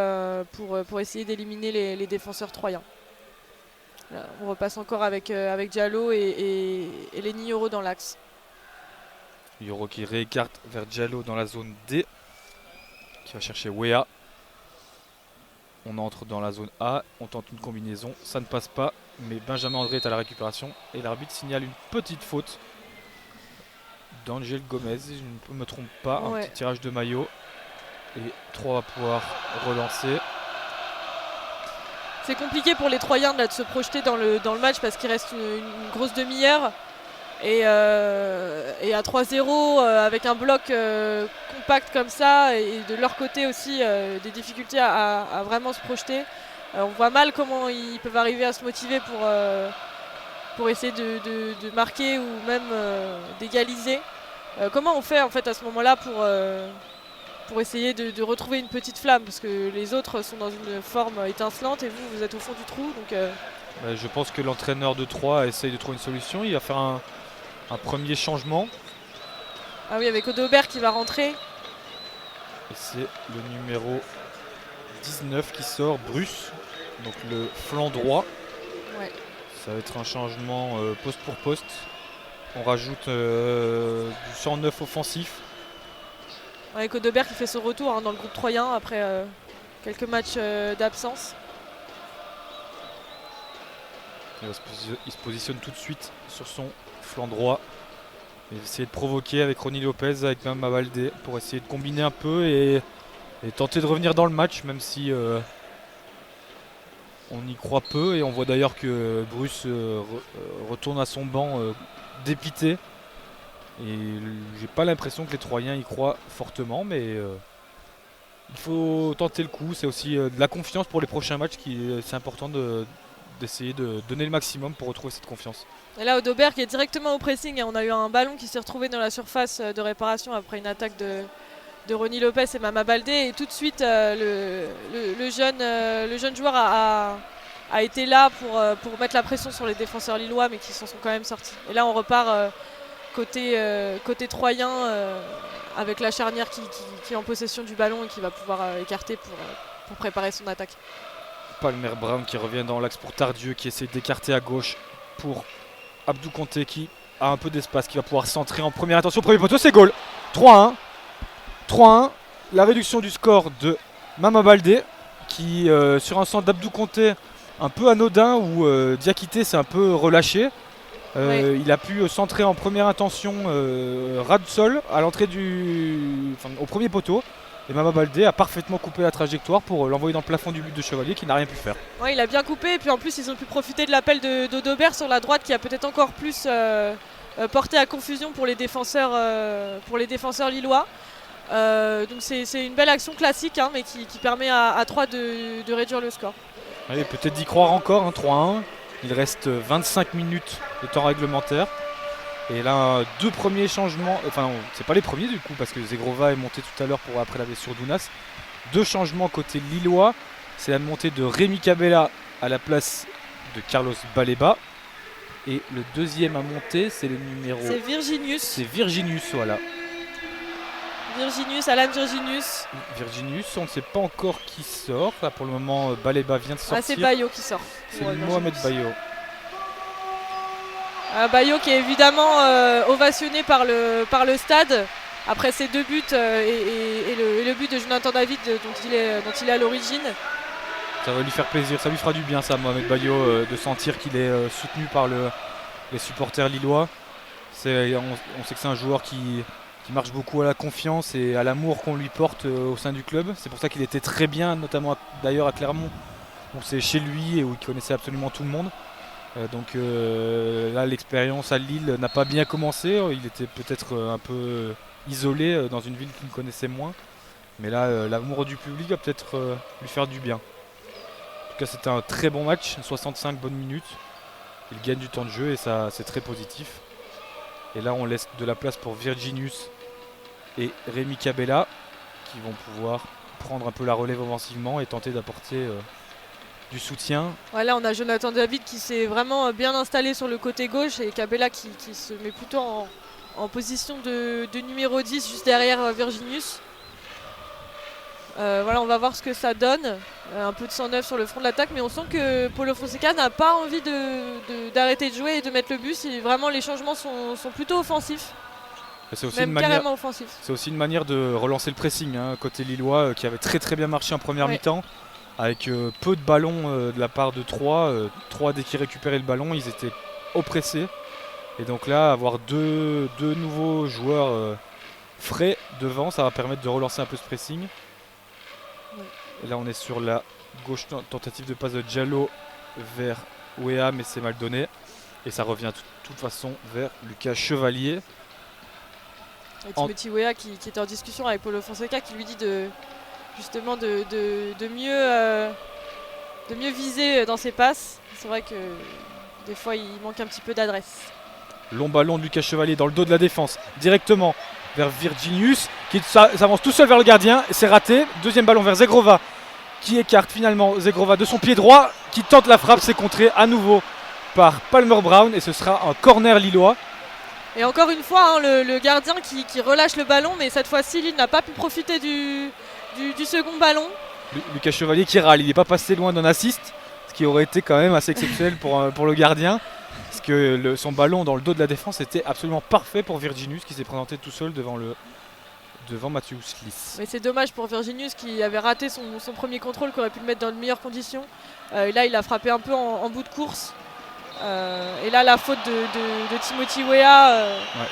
pour essayer d'éliminer les défenseurs troyens. Là, on repasse encore avec Diallo et Lenny Yoro dans l'axe. Yoro qui réécarte vers Diallo dans la zone D, qui va chercher Weah. On entre dans la zone A, on tente une combinaison, ça ne passe pas, mais Benjamin André est à la récupération et l'arbitre signale une petite faute d'Angel Gomez, je ne me trompe pas, un petit tirage de maillot et 3 va pouvoir relancer. C'est compliqué pour les Troyens de se projeter dans le match parce qu'il reste une grosse demi-heure. Et à 3-0, avec un bloc compact comme ça, et de leur côté aussi des difficultés à vraiment se projeter. On voit mal comment ils peuvent arriver à se motiver pour essayer de marquer ou même d'égaliser. Comment on fait en fait à ce moment-là pour essayer de retrouver une petite flamme, parce que les autres sont dans une forme étincelante et vous êtes au fond du trou. Donc, je pense que l'entraîneur de Troyes essaye de trouver une solution. Il va faire un premier changement. Ah oui, avec Odobert qui va rentrer. Et c'est le numéro 19 qui sort, Bruce, donc le flanc droit. Ouais. Ça va être un changement poste pour poste. On rajoute du 109 offensif. Avec Odobert qui fait son retour dans le groupe troyen après quelques matchs d'absence. Il se positionne tout de suite sur son flanc droit. Il va essayer de provoquer avec Ronny Lopez, avec Mama Baldé, pour essayer de combiner un peu et tenter de revenir dans le match, même si on y croit peu. Et on voit d'ailleurs que Bruce retourne à son banc dépité. Et j'ai pas l'impression que les Troyens y croient fortement, mais il faut tenter le coup. C'est aussi de la confiance pour les prochains matchs, c'est important d'essayer de donner le maximum pour retrouver cette confiance. Et là, Odobert qui est directement au pressing, on a eu un ballon qui s'est retrouvé dans la surface de réparation après une attaque de Ronny Lopez et Mama Baldé. Et tout de suite, le jeune joueur a été là pour mettre la pression sur les défenseurs lillois, mais qui s'en sont quand même sortis. Et là, on repart côté troyen avec la charnière qui est en possession du ballon et qui va pouvoir écarter pour préparer son attaque. Palmer Brown qui revient dans l'axe pour Tardieu, qui essaie d'écarter à gauche pour Abdou Conté, qui a un peu d'espace, qui va pouvoir centrer en première intention. Premier poteau, c'est goal. 3-1. 3-1. La réduction du score de Mama Baldé, qui sur un centre d'Abdou Conté un peu anodin, où Diakité s'est un peu relâché. Oui. Il a pu centrer en première intention ras de sol à l'entrée au premier poteau. Et Mama Baldé a parfaitement coupé la trajectoire pour l'envoyer dans le plafond du but de Chevalier, qui n'a rien pu faire. Ouais, il a bien coupé, et puis en plus ils ont pu profiter de l'appel de d'Odobert sur la droite, qui a peut-être encore plus porté à confusion pour les défenseurs lillois. Donc c'est une belle action classique, hein, mais qui permet à 3 de réduire le score. Allez, peut-être d'y croire encore, hein, 3-1. Il reste 25 minutes de temps réglementaire. Et là, deux premiers changements, enfin c'est pas les premiers du coup, parce que Zegrova est monté tout à l'heure après la blessure d'Ounas. Deux changements côté lillois, c'est la montée de Rémi Cabella à la place de Carlos Baleba. Et le deuxième à monter, c'est le numéro... C'est Virginius. C'est Virginius, voilà. Alan Virginius. Virginius, on ne sait pas encore qui sort. Là pour le moment, Baleba vient de sortir. Ah, c'est Bayo qui sort. C'est Mohamed Bayo. Bayo qui est évidemment ovationné par le stade après ses deux buts et le but de Jonathan David dont il est à l'origine. Ça va lui faire plaisir, ça lui fera du bien ça, Mohamed Bayo, de sentir qu'il est soutenu par les supporters lillois. On sait que c'est un joueur qui marche beaucoup à la confiance et à l'amour qu'on lui porte au sein du club. C'est pour ça qu'il était très bien, notamment d'ailleurs à Clermont, où c'est chez lui et où il connaissait absolument tout le monde. Donc là, l'expérience à Lille n'a pas bien commencé. Il était peut-être un peu isolé dans une ville qu'il connaissait moins. Mais là, l'amour du public va peut-être lui faire du bien. En tout cas, c'était un très bon match, 65 bonnes minutes. Il gagne du temps de jeu et ça, c'est très positif. Et là, on laisse de la place pour Virginius et Rémi Cabella, qui vont pouvoir prendre un peu la relève offensivement et tenter d'apporter du soutien. Voilà, on a Jonathan David qui s'est vraiment bien installé sur le côté gauche et Cabella qui se met plutôt en position de numéro 10 juste derrière Virginius. Voilà, on va voir ce que ça donne. Un peu de 109 sur le front de l'attaque, mais on sent que Paulo Fonseca n'a pas envie d'arrêter de jouer et de mettre le but. Vraiment, les changements sont plutôt offensifs. C'est aussi même carrément offensifs. C'est aussi une manière de relancer le pressing, hein, côté lillois, qui avait très très bien marché en première mi-temps. Avec peu de ballons de la part de Troyes. Troyes, dès qu'ils récupéraient le ballon, ils étaient oppressés. Et donc là, avoir deux nouveaux joueurs frais devant, ça va permettre de relancer un peu ce pressing. Oui. Et là, on est sur la gauche, tentative de passe de Diallo vers Wea, mais c'est mal donné. Et ça revient de toute façon vers Lucas Chevalier. Et Timothy Wea qui était en discussion avec Paulo Fonseca, qui lui dit de mieux viser dans ses passes. C'est vrai que des fois il manque un petit peu d'adresse. Long ballon de Lucas Chevalier dans le dos de la défense, directement vers Virginius, qui s'avance tout seul vers le gardien, c'est raté. Deuxième ballon vers Zegrova, qui écarte finalement Zegrova de son pied droit, qui tente la frappe, c'est contré à nouveau par Palmer Brown et ce sera un corner lillois. Et encore une fois, hein, le gardien qui relâche le ballon, mais cette fois-ci Lille n'a pas pu profiter du second ballon. Lucas Chevalier qui râle, il n'est pas passé loin d'un assist, ce qui aurait été quand même assez exceptionnel pour le gardien. Parce que son ballon dans le dos de la défense était absolument parfait pour Virginius, qui s'est présenté tout seul devant Mathieu Sliss. Mais c'est dommage pour Virginius qui avait raté son premier contrôle, qui aurait pu le mettre dans de meilleures conditions. Et là il a frappé un peu en bout de course. Et là la faute de Timothy Wea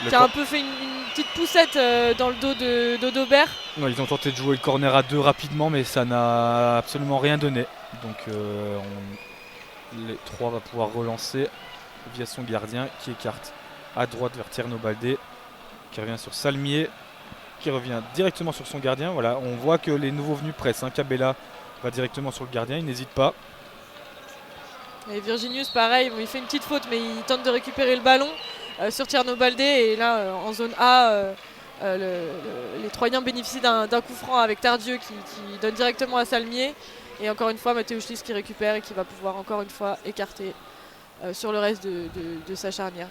qui a un peu fait une petite poussette dans le dos d'Odobert. Ils ont tenté de jouer le corner à deux rapidement, mais ça n'a absolument rien donné. Donc les trois va pouvoir relancer via son gardien qui écarte à droite vers Tierno Baldé, qui revient sur Salmier, qui revient directement sur son gardien. Voilà, on voit que les nouveaux venus pressent. Cabella va directement sur le gardien, il n'hésite pas. Et Virginius pareil, il fait une petite faute mais il tente de récupérer le ballon sur Tierno Baldé, et là en zone A les Troyens bénéficient d'un coup franc avec Tardieu qui donne directement à Salmier. Et encore une fois, Mateusz Lis qui récupère et qui va pouvoir encore une fois écarter sur le reste de sa charnière.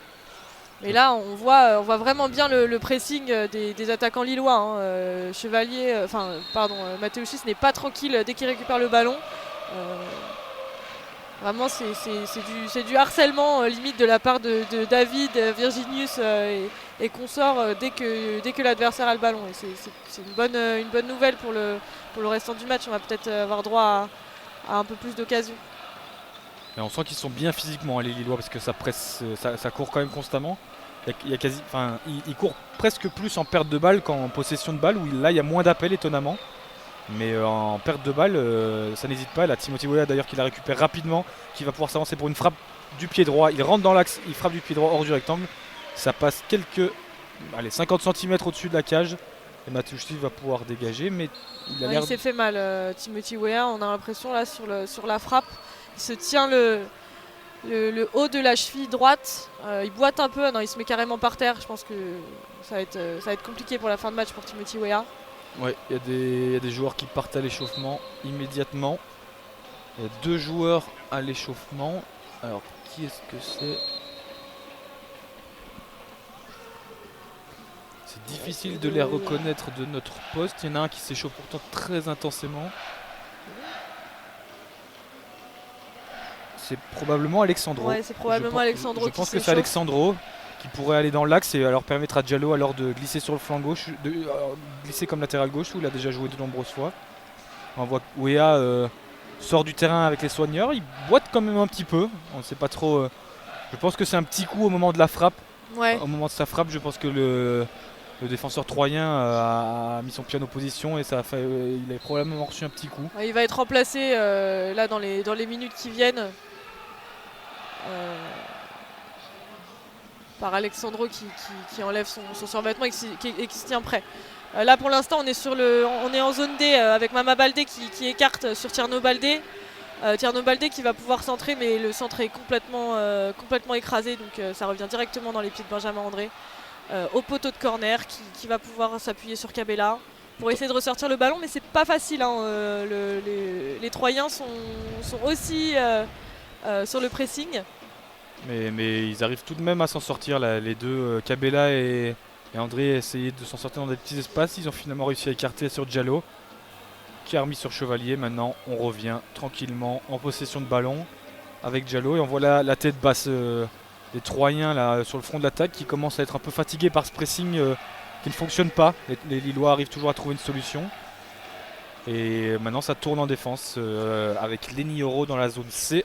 Mais là, on voit vraiment bien le pressing des attaquants lillois. Hein. Mateusz Lis n'est pas tranquille dès qu'il récupère le ballon. Vraiment, c'est du harcèlement limite de la part de David, Virginius et consorts dès que l'adversaire a le ballon. Et c'est une bonne nouvelle pour le restant du match. On va peut-être avoir droit à un peu plus d'occasions. Et on sent qu'ils sont bien physiquement, les Lillois, parce que ça presse, ça court quand même constamment. Il court presque plus en perte de balle qu'en possession de balle, où là il y a moins d'appels étonnamment. Mais en perte de balle, ça n'hésite pas. Là, Timothy Weah d'ailleurs qui la récupère rapidement, qui va pouvoir s'avancer pour une frappe du pied droit. Il rentre dans l'axe, il frappe du pied droit hors du rectangle. Ça passe 50 cm au-dessus de la cage. Et Mateusz Lis va pouvoir dégager, mais il s'est fait mal, Timothy Weah. On a l'impression là sur la frappe, il se tient le haut de la cheville droite. Il boite un peu, non, il se met carrément par terre. Je pense que ça va être compliqué pour la fin de match pour Timothy Weah. Ouais, il y a des joueurs qui partent à l'échauffement immédiatement. Il y a 2 joueurs à l'échauffement. Alors, qui est-ce que c'est? C'est difficile de les reconnaître de notre poste. Il y en a un qui s'échauffe pourtant très intensément. C'est probablement Alexandro. Ouais, c'est probablement Alexandro. Je pense que c'est Alexandro qui pourrait aller dans l'axe et alors permettre à Diallo alors de glisser sur le flanc gauche, de glisser comme latéral gauche où il a déjà joué de nombreuses fois. On voit que Weah sort du terrain avec les soigneurs, il boite quand même un petit peu, on ne sait pas trop. Je pense que c'est un petit coup au moment de la frappe. Ouais. Au moment de sa frappe, je pense que le défenseur troyen a mis son pied en opposition et il a probablement reçu un petit coup. Ouais, il va être remplacé là dans les minutes qui viennent. Par Alexandro qui enlève son survêtement et qui se tient prêt. Là pour l'instant on est en zone D avec Mama Baldé qui écarte sur Tierno Baldé. Tierno Baldé qui va pouvoir centrer, mais le centre est complètement écrasé, donc ça revient directement dans les pieds de Benjamin André. Au poteau de corner qui va pouvoir s'appuyer sur Cabella pour essayer de ressortir le ballon, mais c'est pas facile. Hein. Les Troyens sont aussi sur le pressing. Mais ils arrivent tout de même à s'en sortir là. Les deux, Cabella et André, essayaient de s'en sortir dans des petits espaces. Ils ont finalement réussi à écarter sur Diallo qui a remis sur Chevalier. Maintenant on revient tranquillement en possession de ballon avec Diallo et on voit la tête basse des Troyens là, sur le front de l'attaque qui commencent à être un peu fatigués par ce pressing qui ne fonctionne pas. Les Lillois arrivent toujours à trouver une solution. Et maintenant ça tourne en défense avec Lenny Oro dans la zone C.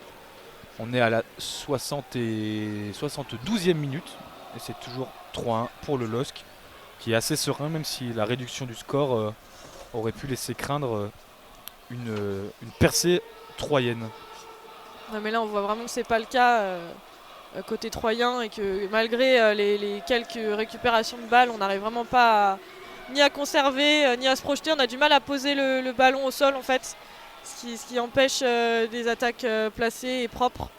On est à la 72e minute et c'est toujours 3-1 pour le LOSC qui est assez serein, même si la réduction du score aurait pu laisser craindre une percée troyenne. Non mais là on voit vraiment que c'est pas le cas côté troyen et que malgré les quelques récupérations de balles, on n'arrive vraiment pas ni à conserver ni à se projeter. On a du mal à poser le ballon au sol en fait. Ce qui empêche des attaques placées et propres.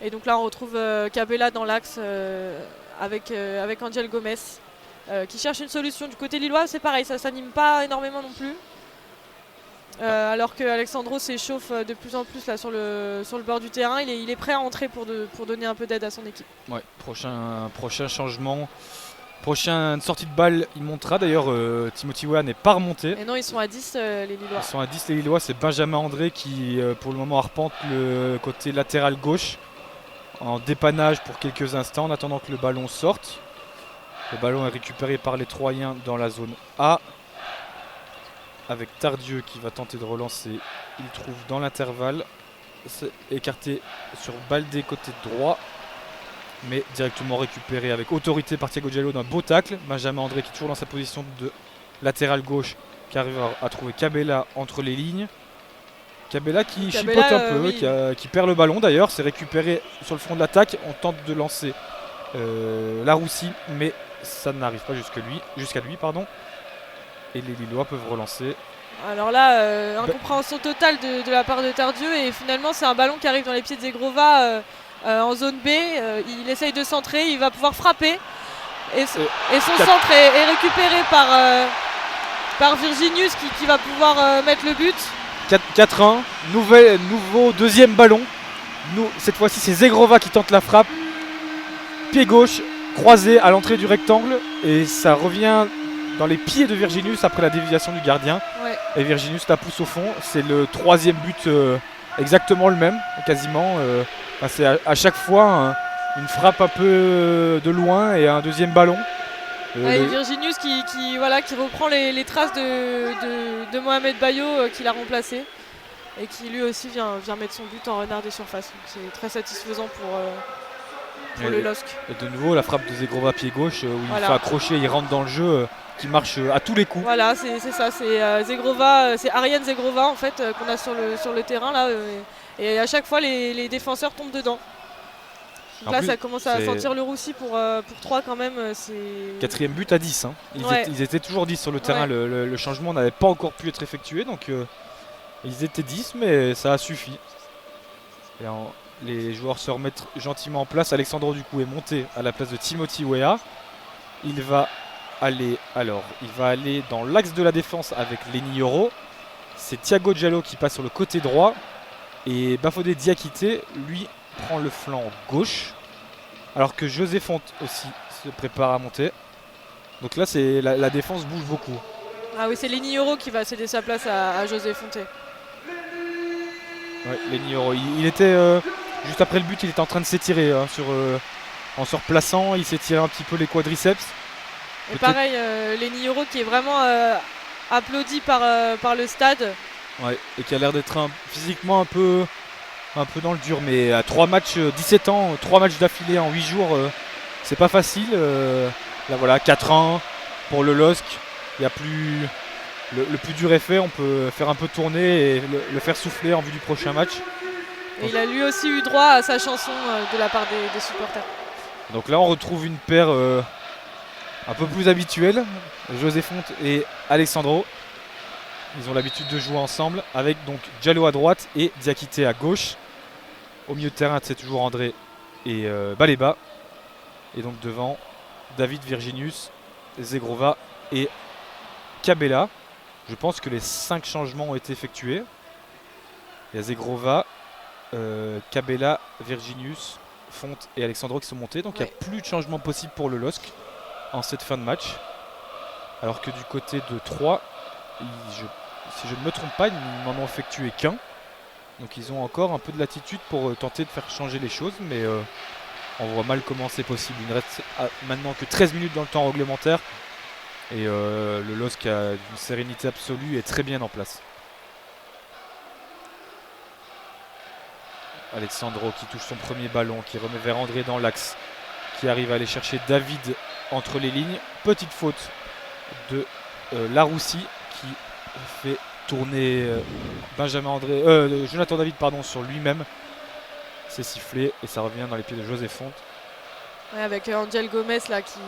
Et donc là on retrouve Cabella dans l'axe avec Angel Gomez qui cherche une solution. Du côté lillois c'est pareil, ça s'anime pas énormément non plus. Alors que Alexandro s'échauffe de plus en plus là sur le bord du terrain. Il est prêt à entrer pour donner un peu d'aide à son équipe. Ouais, prochain changement. Prochaine sortie de balle, il montera. D'ailleurs, Timothy Weah n'est pas remonté. Et non, ils sont à 10 les Lillois. Ils sont à 10 les Lillois. C'est Benjamin André qui, pour le moment, arpente le côté latéral gauche en dépannage pour quelques instants en attendant que le ballon sorte. Le ballon est récupéré par les Troyens dans la zone A. Avec Tardieu qui va tenter de relancer. Il trouve dans l'intervalle. C'est écarté sur Baldé côté droit. Mais directement récupéré avec autorité par Thiago Diallo d'un beau tacle. Benjamin André qui est toujours dans sa position de latéral gauche, qui arrive à trouver Cabella entre les lignes. Cabella qui chipote un peu, oui. qui perd le ballon d'ailleurs. C'est récupéré sur le front de l'attaque. On tente de lancer Laroussi, mais ça n'arrive pas jusqu'à lui. Et les Lillois peuvent relancer. Alors là, incompréhension totale de la part de Tardieu. Et finalement, c'est un ballon qui arrive dans les pieds de Zegrova. En zone B, il essaye de centrer, il va pouvoir frapper. Et son centre est récupéré par Virginius qui va pouvoir mettre le but. 4-1, nouveau deuxième ballon. Cette fois-ci, c'est Zegrova qui tente la frappe. Pied gauche, croisé à l'entrée du rectangle. Et ça revient dans les pieds de Virginius après la déviation du gardien. Ouais. Et Virginius la pousse au fond. C'est le troisième but, exactement le même, quasiment. C'est à chaque fois une frappe un peu de loin et un deuxième ballon. Et Virginius qui reprend les traces de Mohamed Bayo qui l'a remplacé et qui lui aussi vient mettre son but en renard des surfaces. C'est très satisfaisant pour le LOSC. Et de nouveau la frappe de Zegrova pied gauche où il fait accrocher, il rentre dans le jeu qui marche à tous les coups. Voilà, c'est ça, c'est Zegrova, c'est Ariane Zegrova en fait qu'on a sur le terrain là et à chaque fois les défenseurs tombent dedans. Donc là, ça commence à sentir le roussi pour 3 quand même. Quatrième but à 10. Hein. Ils étaient toujours 10 sur le terrain. Le changement n'avait pas encore pu être effectué. Donc ils étaient 10, mais ça a suffi. Et les joueurs se remettent gentiment en place. Alexandro du coup est monté à la place de Timothy Weah. Il va aller dans l'axe de la défense avec Lenny Yoro. C'est Thiago Diallo qui passe sur le côté droit. Et Bafodé Diakité, lui, prend le flanc gauche, alors que José Fonte aussi se prépare à monter. Donc là, la défense bouge beaucoup. Ah oui, c'est Lenny Yoro qui va céder sa place à José Fonte. Ouais, Lenny Yoro. Il était juste après le but, il était en train de s'étirer en se replaçant. Il s'étirait un petit peu les quadriceps. Et pareil, Lenny Yoro qui est vraiment applaudi par le stade. Ouais, et qui a l'air d'être physiquement un peu dans le dur, mais à 3 matchs, 17 ans, 3 matchs d'affilée en 8 jours, c'est pas facile. Là voilà, 4-1 pour le LOSC. Il y a plus le plus dur est fait, on peut faire un peu tourner et le faire souffler en vue du prochain match. Et il a lui aussi eu droit à sa chanson de la part des supporters. Donc là on retrouve une paire un peu plus habituelle, José Fonte et Alexandro. Ils ont l'habitude de jouer ensemble avec donc Diallo à droite et Diakité à gauche. Au milieu de terrain, c'est toujours André et Baleba. Et donc devant, David Virginius, Zegrova et Kabela. Je pense que les 5 changements ont été effectués. Il y a Zegrova, Kabela, Virginius, Fonte et Alexandro qui sont montés. Donc il n'y a plus de changements possibles pour le LOSC en cette fin de match. Alors que du côté de 3, si je ne me trompe pas, ils n'en ont effectué qu'un. Donc ils ont encore un peu de latitude pour tenter de faire changer les choses. Mais on voit mal comment c'est possible. Il ne reste maintenant que 13 minutes dans le temps réglementaire. Et le LOSC a une sérénité absolue et très bien en place. Alexandro qui touche son premier ballon, qui remet vers André dans l'axe, qui arrive à aller chercher David entre les lignes. Petite faute de Laroussi qui fait tourner Jonathan David sur lui-même. C'est sifflé et ça revient dans les pieds de José Fonte. Ouais, avec Angel Gomez là, qui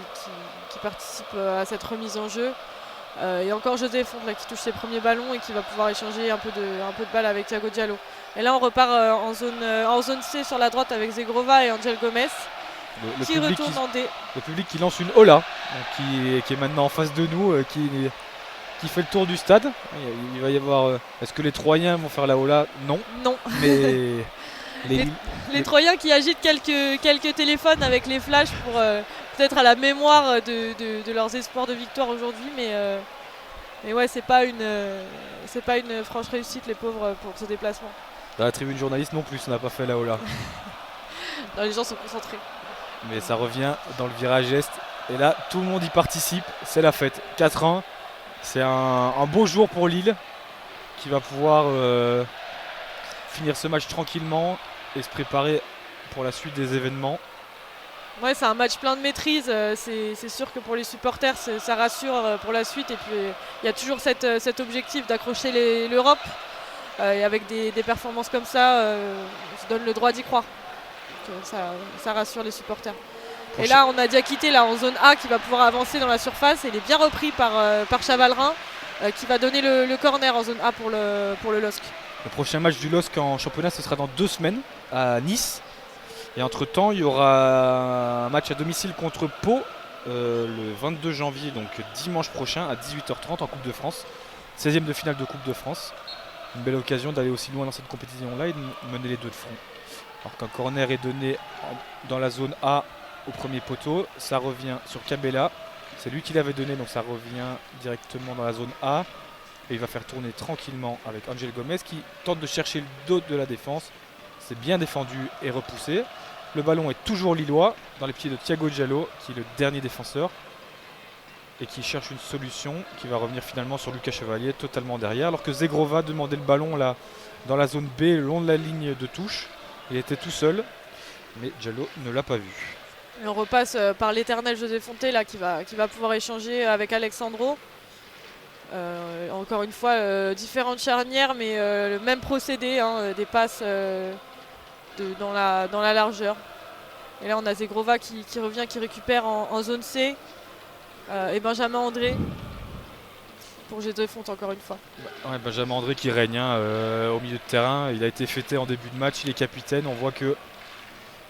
participe à cette remise en jeu. Et encore José Fonte là, qui touche ses premiers ballons et qui va pouvoir échanger un peu de balle avec Thiago Diallo. Et là on repart en zone C sur la droite avec Zegrova et Angel Gomez. Qui retourne en D. Le public qui lance une Ola, qui est maintenant en face de nous, qui fait le tour du stade. Il va y avoir. Est-ce que les Troyens vont faire la Ola? Non. Non. Mais les Troyens qui agitent quelques téléphones avec les flashs pour peut-être à la mémoire de leurs espoirs de victoire aujourd'hui, mais ouais, c'est pas une franche réussite les pauvres pour ce déplacement. Dans la tribune journaliste non plus, on n'a pas fait la Ola. Non, les gens sont concentrés. Mais ça revient dans le virage est et là tout le monde y participe, c'est la fête. 4-1, c'est un beau jour pour Lille qui va pouvoir finir ce match tranquillement et se préparer pour la suite des événements. Ouais, c'est un match plein de maîtrise, c'est sûr que pour les supporters ça rassure pour la suite et puis il y a toujours cet objectif d'accrocher l'Europe et avec des performances comme ça, on se donne le droit d'y croire. Donc, ça rassure les supporters. Et là on a Diakité là en zone A qui va pouvoir avancer dans la surface et il est bien repris par Chavalrin qui va donner le corner en zone A pour le LOSC. Le prochain match du LOSC en championnat ce sera dans 2 semaines à Nice. Et entre temps il y aura un match à domicile contre Pau le 22 janvier, donc dimanche prochain à 18h30 en Coupe de France. 16e de finale de Coupe de France. Une belle occasion d'aller aussi loin dans cette compétition-là et de mener les deux de front. Alors qu'un corner est donné dans la zone A au premier poteau, ça revient sur Cabella. C'est lui qui l'avait donné, donc ça revient directement dans la zone A. Et il va faire tourner tranquillement avec Angel Gomez qui tente de chercher le dos de la défense. C'est bien défendu et repoussé. Le ballon est toujours lillois dans les pieds de Thiago Diallo qui est le dernier défenseur et qui cherche une solution qui va revenir finalement sur Lucas Chevalier totalement derrière. Alors que Zegrova demandait le ballon là dans la zone B, le long de la ligne de touche. Il était tout seul, mais Diallo ne l'a pas vu. Et on repasse par l'éternel José Fonté là, qui va pouvoir échanger avec Alexandro. Encore une fois, différentes charnières, mais le même procédé, hein, des passes dans la largeur. Et là, on a Zegrova qui revient, qui récupère en zone C. Et Benjamin André pour José Fonte, encore une fois. Ouais, Benjamin André qui règne au milieu de terrain. Il a été fêté en début de match, il est capitaine. On voit que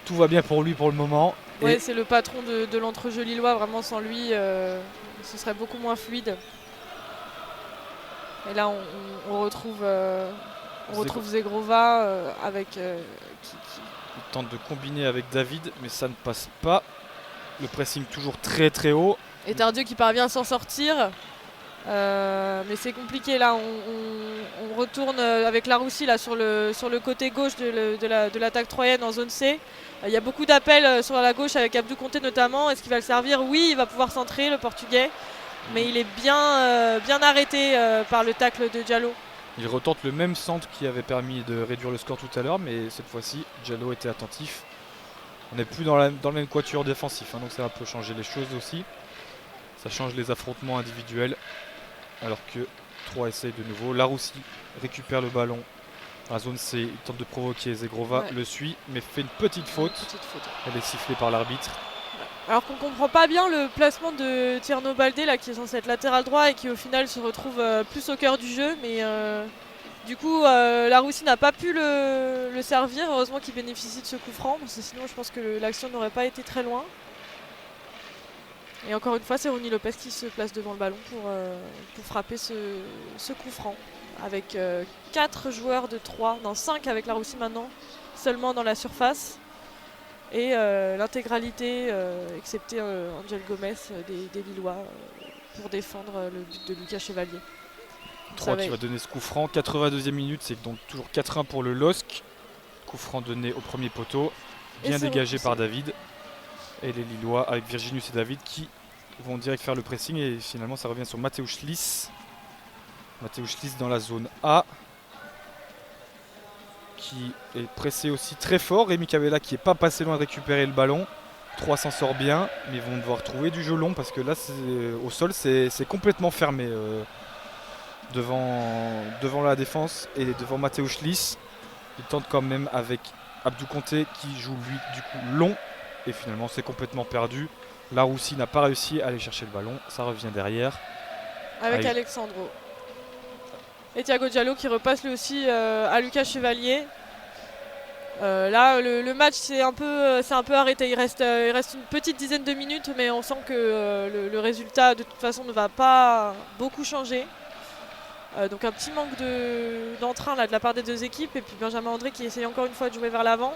tout va bien pour lui pour le moment. Ouais, c'est le patron de l'entrejeu lillois. Vraiment, sans lui, ce serait beaucoup moins fluide. Et là, on retrouve Zegrova avec qui il tente de combiner avec David, mais ça ne passe pas. Le pressing toujours très très haut. Et Tardieu qui parvient à s'en sortir. Mais c'est compliqué là. On retourne avec Laroussi là sur le côté gauche de l'attaque troyenne en zone C. Il y a beaucoup d'appels sur la gauche avec Abdou Conté notamment. Est-ce qu'il va le servir? Oui, il va pouvoir centrer le Portugais. Mais il est bien arrêté par le tacle de Diallo. Il retente le même centre qui avait permis de réduire le score tout à l'heure, mais cette fois-ci, Diallo était attentif. On n'est plus dans le même quatuor défensif, hein, donc ça va un peu changer les choses aussi. Ça change les affrontements individuels, alors que 3 essaye de nouveau. Laroussi récupère le ballon à zone C, il tente de provoquer Zegrova, le suit, mais fait une petite faute. Elle est sifflée par l'arbitre. Alors qu'on comprend pas bien le placement de Tierno Baldé là, qui est censé être latéral droit et qui au final se retrouve plus au cœur du jeu, mais du coup Laroussi n'a pas pu le servir. Heureusement qu'il bénéficie de ce coup franc, parce que sinon je pense que l'action n'aurait pas été très loin. Et encore une fois, c'est Ronny Lopez qui se place devant le ballon pour frapper ce coup franc. Avec 4 joueurs de 3, non 5 avec Laroussi maintenant, seulement dans la surface. Et l'intégralité, excepté Angel Gomez, des Lillois, pour défendre le but de Lucas Chevalier. 3 qui va donner ce coup franc, 82e minute, c'est donc toujours 4-1 pour le LOSC. Coup franc donné au premier poteau, bien dégagé par David. Et les Lillois avec Virginius et David qui vont direct faire le pressing et finalement ça revient sur Mateusz Schliss. Mateusz Schliss dans la zone A qui est pressé aussi très fort. Rémi Cabella qui n'est pas passé loin de récupérer le ballon. 3 s'en sort bien, mais ils vont devoir trouver du jeu long parce que là au sol c'est complètement fermé devant la défense et devant Mateusz Schliss. Il tente quand même avec Abdou Conté qui joue lui du coup long. Et finalement c'est complètement perdu. Laroussi n'a pas réussi à aller chercher le ballon. Ça revient derrière. Avec Alexandro. Et Thiago Diallo qui repasse lui aussi à Lucas Chevalier. Là le match c'est un peu arrêté. Il reste une petite dizaine de minutes, mais on sent que le résultat de toute façon ne va pas beaucoup changer. Donc un petit manque d'entrain là, de la part des deux équipes. Et puis Benjamin André qui essaye encore une fois de jouer vers l'avant.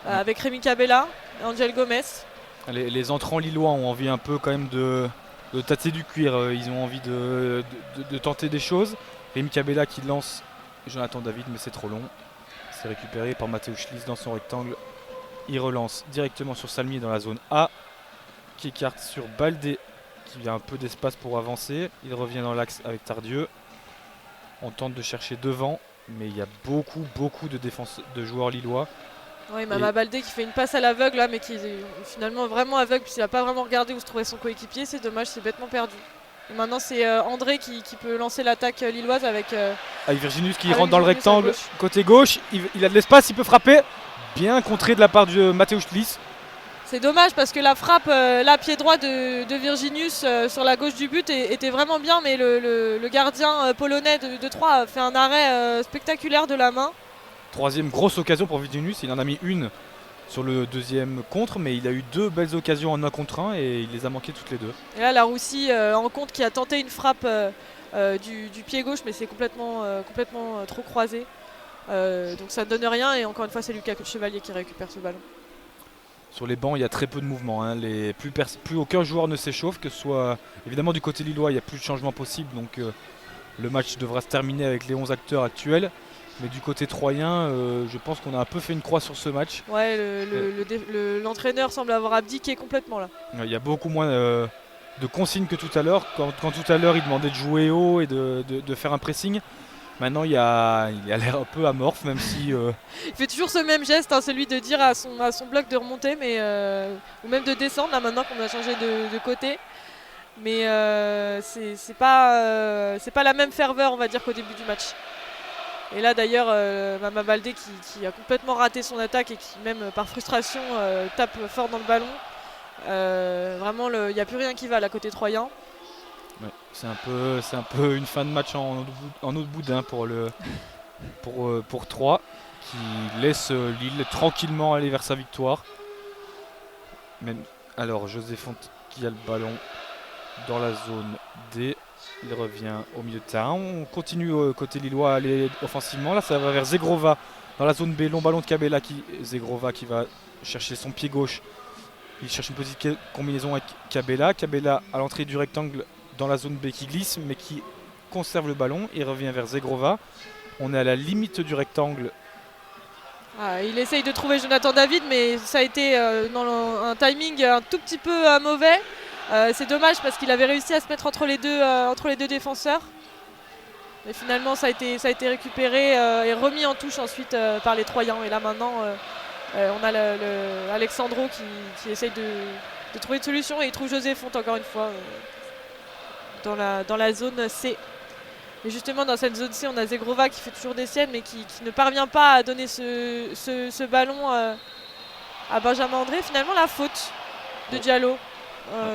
Avec Rémi Cabella et Angel Gomez. Les entrants lillois ont envie un peu quand même de tâter du cuir. Ils ont envie de tenter des choses. Rémi Cabella qui lance Jonathan David, mais c'est trop long. C'est récupéré par Mateusz Schliss dans son rectangle. Il relance directement sur Salmier dans la zone A. Qui écarte sur Baldé qui a un peu d'espace pour avancer. Il revient dans l'axe avec Tardieu. On tente de chercher devant, mais il y a beaucoup de joueurs lillois. Oui, Mama Baldé qui fait une passe à l'aveugle là, mais qui est finalement vraiment aveugle puisqu'il n'a pas vraiment regardé où se trouvait son coéquipier. C'est dommage, c'est bêtement perdu. Et maintenant c'est André qui peut lancer l'attaque lilloise avec Virginius qui rentre dans le rectangle côté gauche. Il a de l'espace, il peut frapper. Bien contré de la part de Mateusz Schliss. C'est dommage parce que la frappe, pied droit de Virginius sur la gauche du but était vraiment bien, mais le gardien polonais de Troyes a fait un arrêt spectaculaire de la main. 3e grosse occasion pour Virginius, il en a mis une sur le deuxième contre, mais il a eu 2 belles occasions en 1 contre 1 et il les a manquées toutes les 2. Et là, la Roussi en contre qui a tenté une frappe du pied gauche, mais c'est complètement trop croisé. Donc ça ne donne rien et encore une fois c'est Lucas Chevalier qui récupère ce ballon. Sur les bancs il y a très peu de mouvement, hein. Plus aucun joueur ne s'échauffe, que ce soit évidemment du côté lillois il n'y a plus de changement possible, donc le match devra se terminer avec les 11 acteurs actuels. Mais du côté troyen, je pense qu'on a un peu fait une croix sur ce match. Ouais, l'entraîneur semble avoir abdiqué complètement là. Il y a beaucoup moins de consignes que tout à l'heure. Quand tout à l'heure il demandait de jouer haut et de faire un pressing, maintenant il a l'air un peu amorphe, même si... Il fait toujours ce même geste, hein, celui de dire à son bloc de remonter, ou même de descendre, là maintenant qu'on a changé de côté. Mais c'est pas la même ferveur, on va dire, qu'au début du match. Et là d'ailleurs, Mama Baldé qui a complètement raté son attaque et qui même par frustration tape fort dans le ballon. Vraiment, il n'y a plus rien qui va là côté troyen. Ouais, c'est un peu une fin de match en autre boudin pour Troyes, qui laisse Lille tranquillement aller vers sa victoire. Alors José Fonte qui a le ballon dans la zone D. Il revient au milieu de terrain. On continue côté lillois à aller offensivement. Là, ça va vers Zegrova dans la zone B. Long ballon de Cabella. Zegrova qui va chercher son pied gauche. Il cherche une petite combinaison avec Cabella. Cabella à l'entrée du rectangle dans la zone B qui glisse, mais qui conserve le ballon. Il revient vers Zegrova. On est à la limite du rectangle. Il essaye de trouver Jonathan David, mais ça a été dans un timing un tout petit peu mauvais. C'est dommage parce qu'il avait réussi à se mettre entre les deux défenseurs. Mais finalement ça a été récupéré et remis en touche ensuite par les Troyens. Et là maintenant on a Alexandro qui essaye de trouver une solution et il trouve José Fonte encore une fois dans la zone C. Et justement dans cette zone C on a Zegrova qui fait toujours des siennes mais qui ne parvient pas à donner ce ballon à Benjamin André. Finalement la faute de Diallo.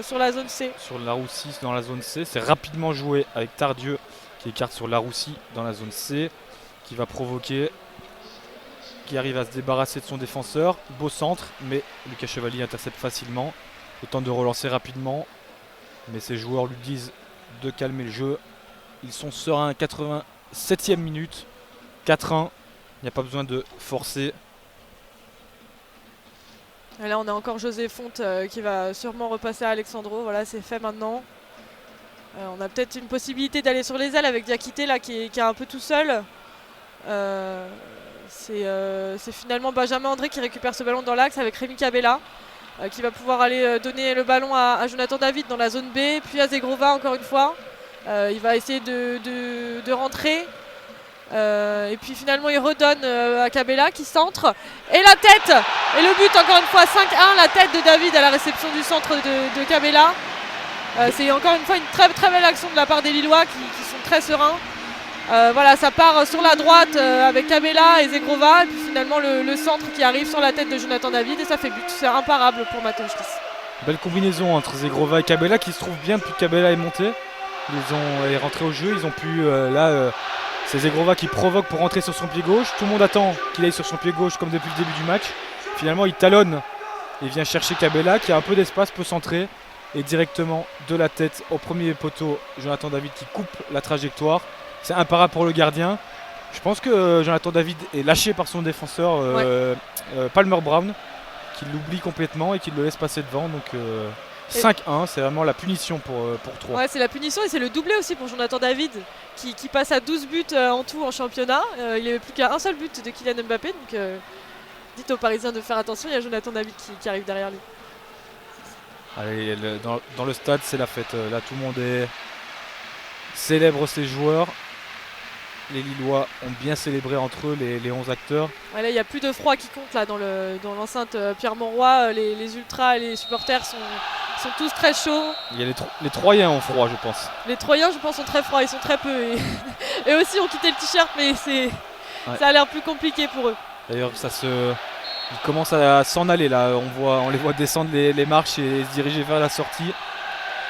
Sur la zone C. Sur Laroussi dans la zone C, c'est rapidement joué avec Tardieu qui écarte sur Laroussi dans la zone C, qui va provoquer, qui arrive à se débarrasser de son défenseur. Beau centre, mais Lucas Chevalier intercepte facilement. Le temps de relancer rapidement, mais ses joueurs lui disent de calmer le jeu. Ils sont sereins, 87e minute, 4-1, il n'y a pas besoin de forcer. Et là on a encore José Fonte qui va sûrement repasser à Alexandro. Voilà, c'est fait maintenant. On a peut-être une possibilité d'aller sur les ailes avec Diakité là qui est un peu tout seul. C'est finalement Benjamin André qui récupère ce ballon dans l'axe avec Rémi Cabella qui va pouvoir aller donner le ballon à Jonathan David dans la zone B, puis à Zegrova encore une fois. Il va essayer de rentrer. Et puis finalement il redonne à Cabella qui centre et la tête et le but encore une fois 5-1, la tête de David à la réception du centre de Cabella. C'est encore une fois une très très belle action de la part des Lillois qui sont très sereins. Voilà, ça part sur la droite avec Cabella et Zegrova et puis finalement le centre qui arrive sur la tête de Jonathan David et ça fait but. C'est imparable pour Mateusz Kiss. Belle combinaison entre Zegrova et Cabella qui se trouve bien depuis que Cabella est monté. Elle est rentrée au jeu, ils ont pu c'est Zegrova qui provoque pour rentrer sur son pied gauche. Tout le monde attend qu'il aille sur son pied gauche comme depuis le début du match. Finalement il talonne et vient chercher Cabella qui a un peu d'espace, peut centrer. Et directement de la tête au premier poteau, Jonathan David qui coupe la trajectoire. C'est imparable pour le gardien. Je pense que Jonathan David est lâché par son défenseur Palmer Brown, qui l'oublie complètement et qui le laisse passer devant. Donc 5-1, c'est vraiment la punition pour Troyes. Ouais, c'est la punition et c'est le doublé aussi pour Jonathan David qui passe à 12 buts en tout en championnat. Il n'y avait plus qu'un seul but de Kylian Mbappé. Donc dites aux Parisiens de faire attention, il y a Jonathan David qui arrive derrière lui. Allez, dans le stade, c'est la fête. Là, tout le monde célèbre ses joueurs. Les Lillois ont bien célébré entre eux, les 11 acteurs. Ouais, là, il n'y a plus de froid qui compte là, dans l'enceinte Pierre-Mauroy. Les ultras et les supporters sont tous très chauds. Il y a les Troyens ont froid, je pense. Les Troyens, je pense, sont très froids. Ils sont très peu. Et aussi ont quitté le t-shirt, mais ça a l'air plus compliqué pour eux. D'ailleurs, ils commencent à s'en aller là. On les voit descendre les marches et se diriger vers la sortie.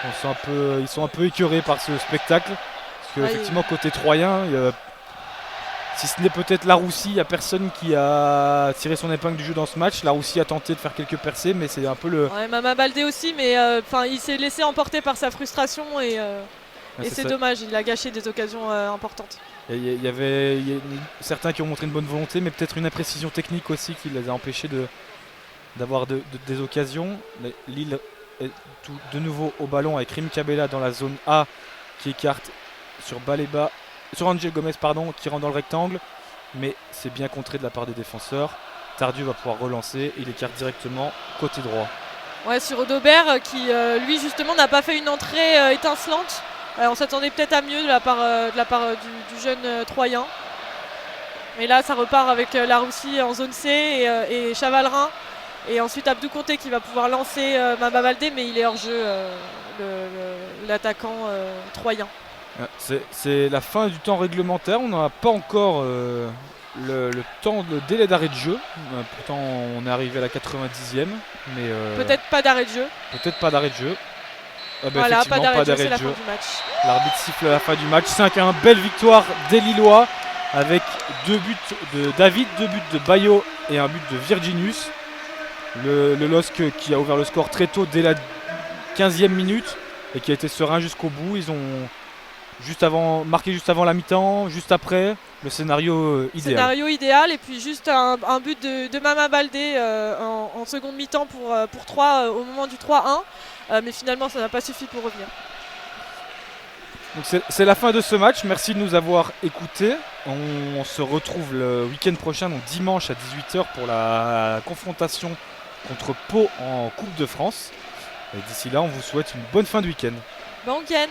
Ils sont un peu écœurés par ce spectacle. Parce qu'effectivement, côté Troyen, Si ce n'est peut-être Laroussi, il n'y a personne qui a tiré son épingle du jeu dans ce match. Laroussi a tenté de faire quelques percées, mais c'est un peu le... Ouais, Mama Baldé aussi, mais il s'est laissé emporter par sa frustration et c'est dommage, il a gâché des occasions importantes. Il y avait certains qui ont montré une bonne volonté, mais peut-être une imprécision technique aussi qui les a empêchés d'avoir des occasions. Lille est de nouveau au ballon avec Rim Kabela dans la zone A qui écarte sur Angel Gomez qui rentre dans le rectangle, mais c'est bien contré de la part des défenseurs. Tardieu va pouvoir relancer, il écarte directement côté droit. Ouais, sur Odobert qui lui justement n'a pas fait une entrée étincelante. On s'attendait peut-être à mieux de la part du jeune Troyen. Mais là ça repart avec Laroussi en zone C et Chavalrin. Et ensuite Abdou Conté qui va pouvoir lancer Mama Baldé, mais il est hors jeu l'attaquant troyen. C'est la fin du temps réglementaire, on n'a pas encore le délai d'arrêt de jeu. Pourtant on est arrivé à la 90e. Mais peut-être pas d'arrêt de jeu. Peut-être pas d'arrêt de jeu. Voilà, pas d'arrêt de jeu, c'est la fin du match. L'arbitre siffle la fin du match. 5-1, belle victoire des Lillois avec 2 buts de David, 2 buts de Bayo et un but de Virginius. Le LOSC qui a ouvert le score très tôt dès la 15e minute et qui a été serein jusqu'au bout. Ils ont marqué juste avant la mi-temps, juste après, le scénario idéal. Scénario idéal et puis juste un but de Mama Baldé en seconde mi-temps pour 3 au moment du 3-1. Mais finalement ça n'a pas suffi pour revenir. Donc c'est la fin de ce match, merci de nous avoir écoutés. On se retrouve le week-end prochain, donc dimanche à 18h pour la confrontation contre Pau en Coupe de France. Et d'ici là on vous souhaite une bonne fin de week-end. Bon week-end.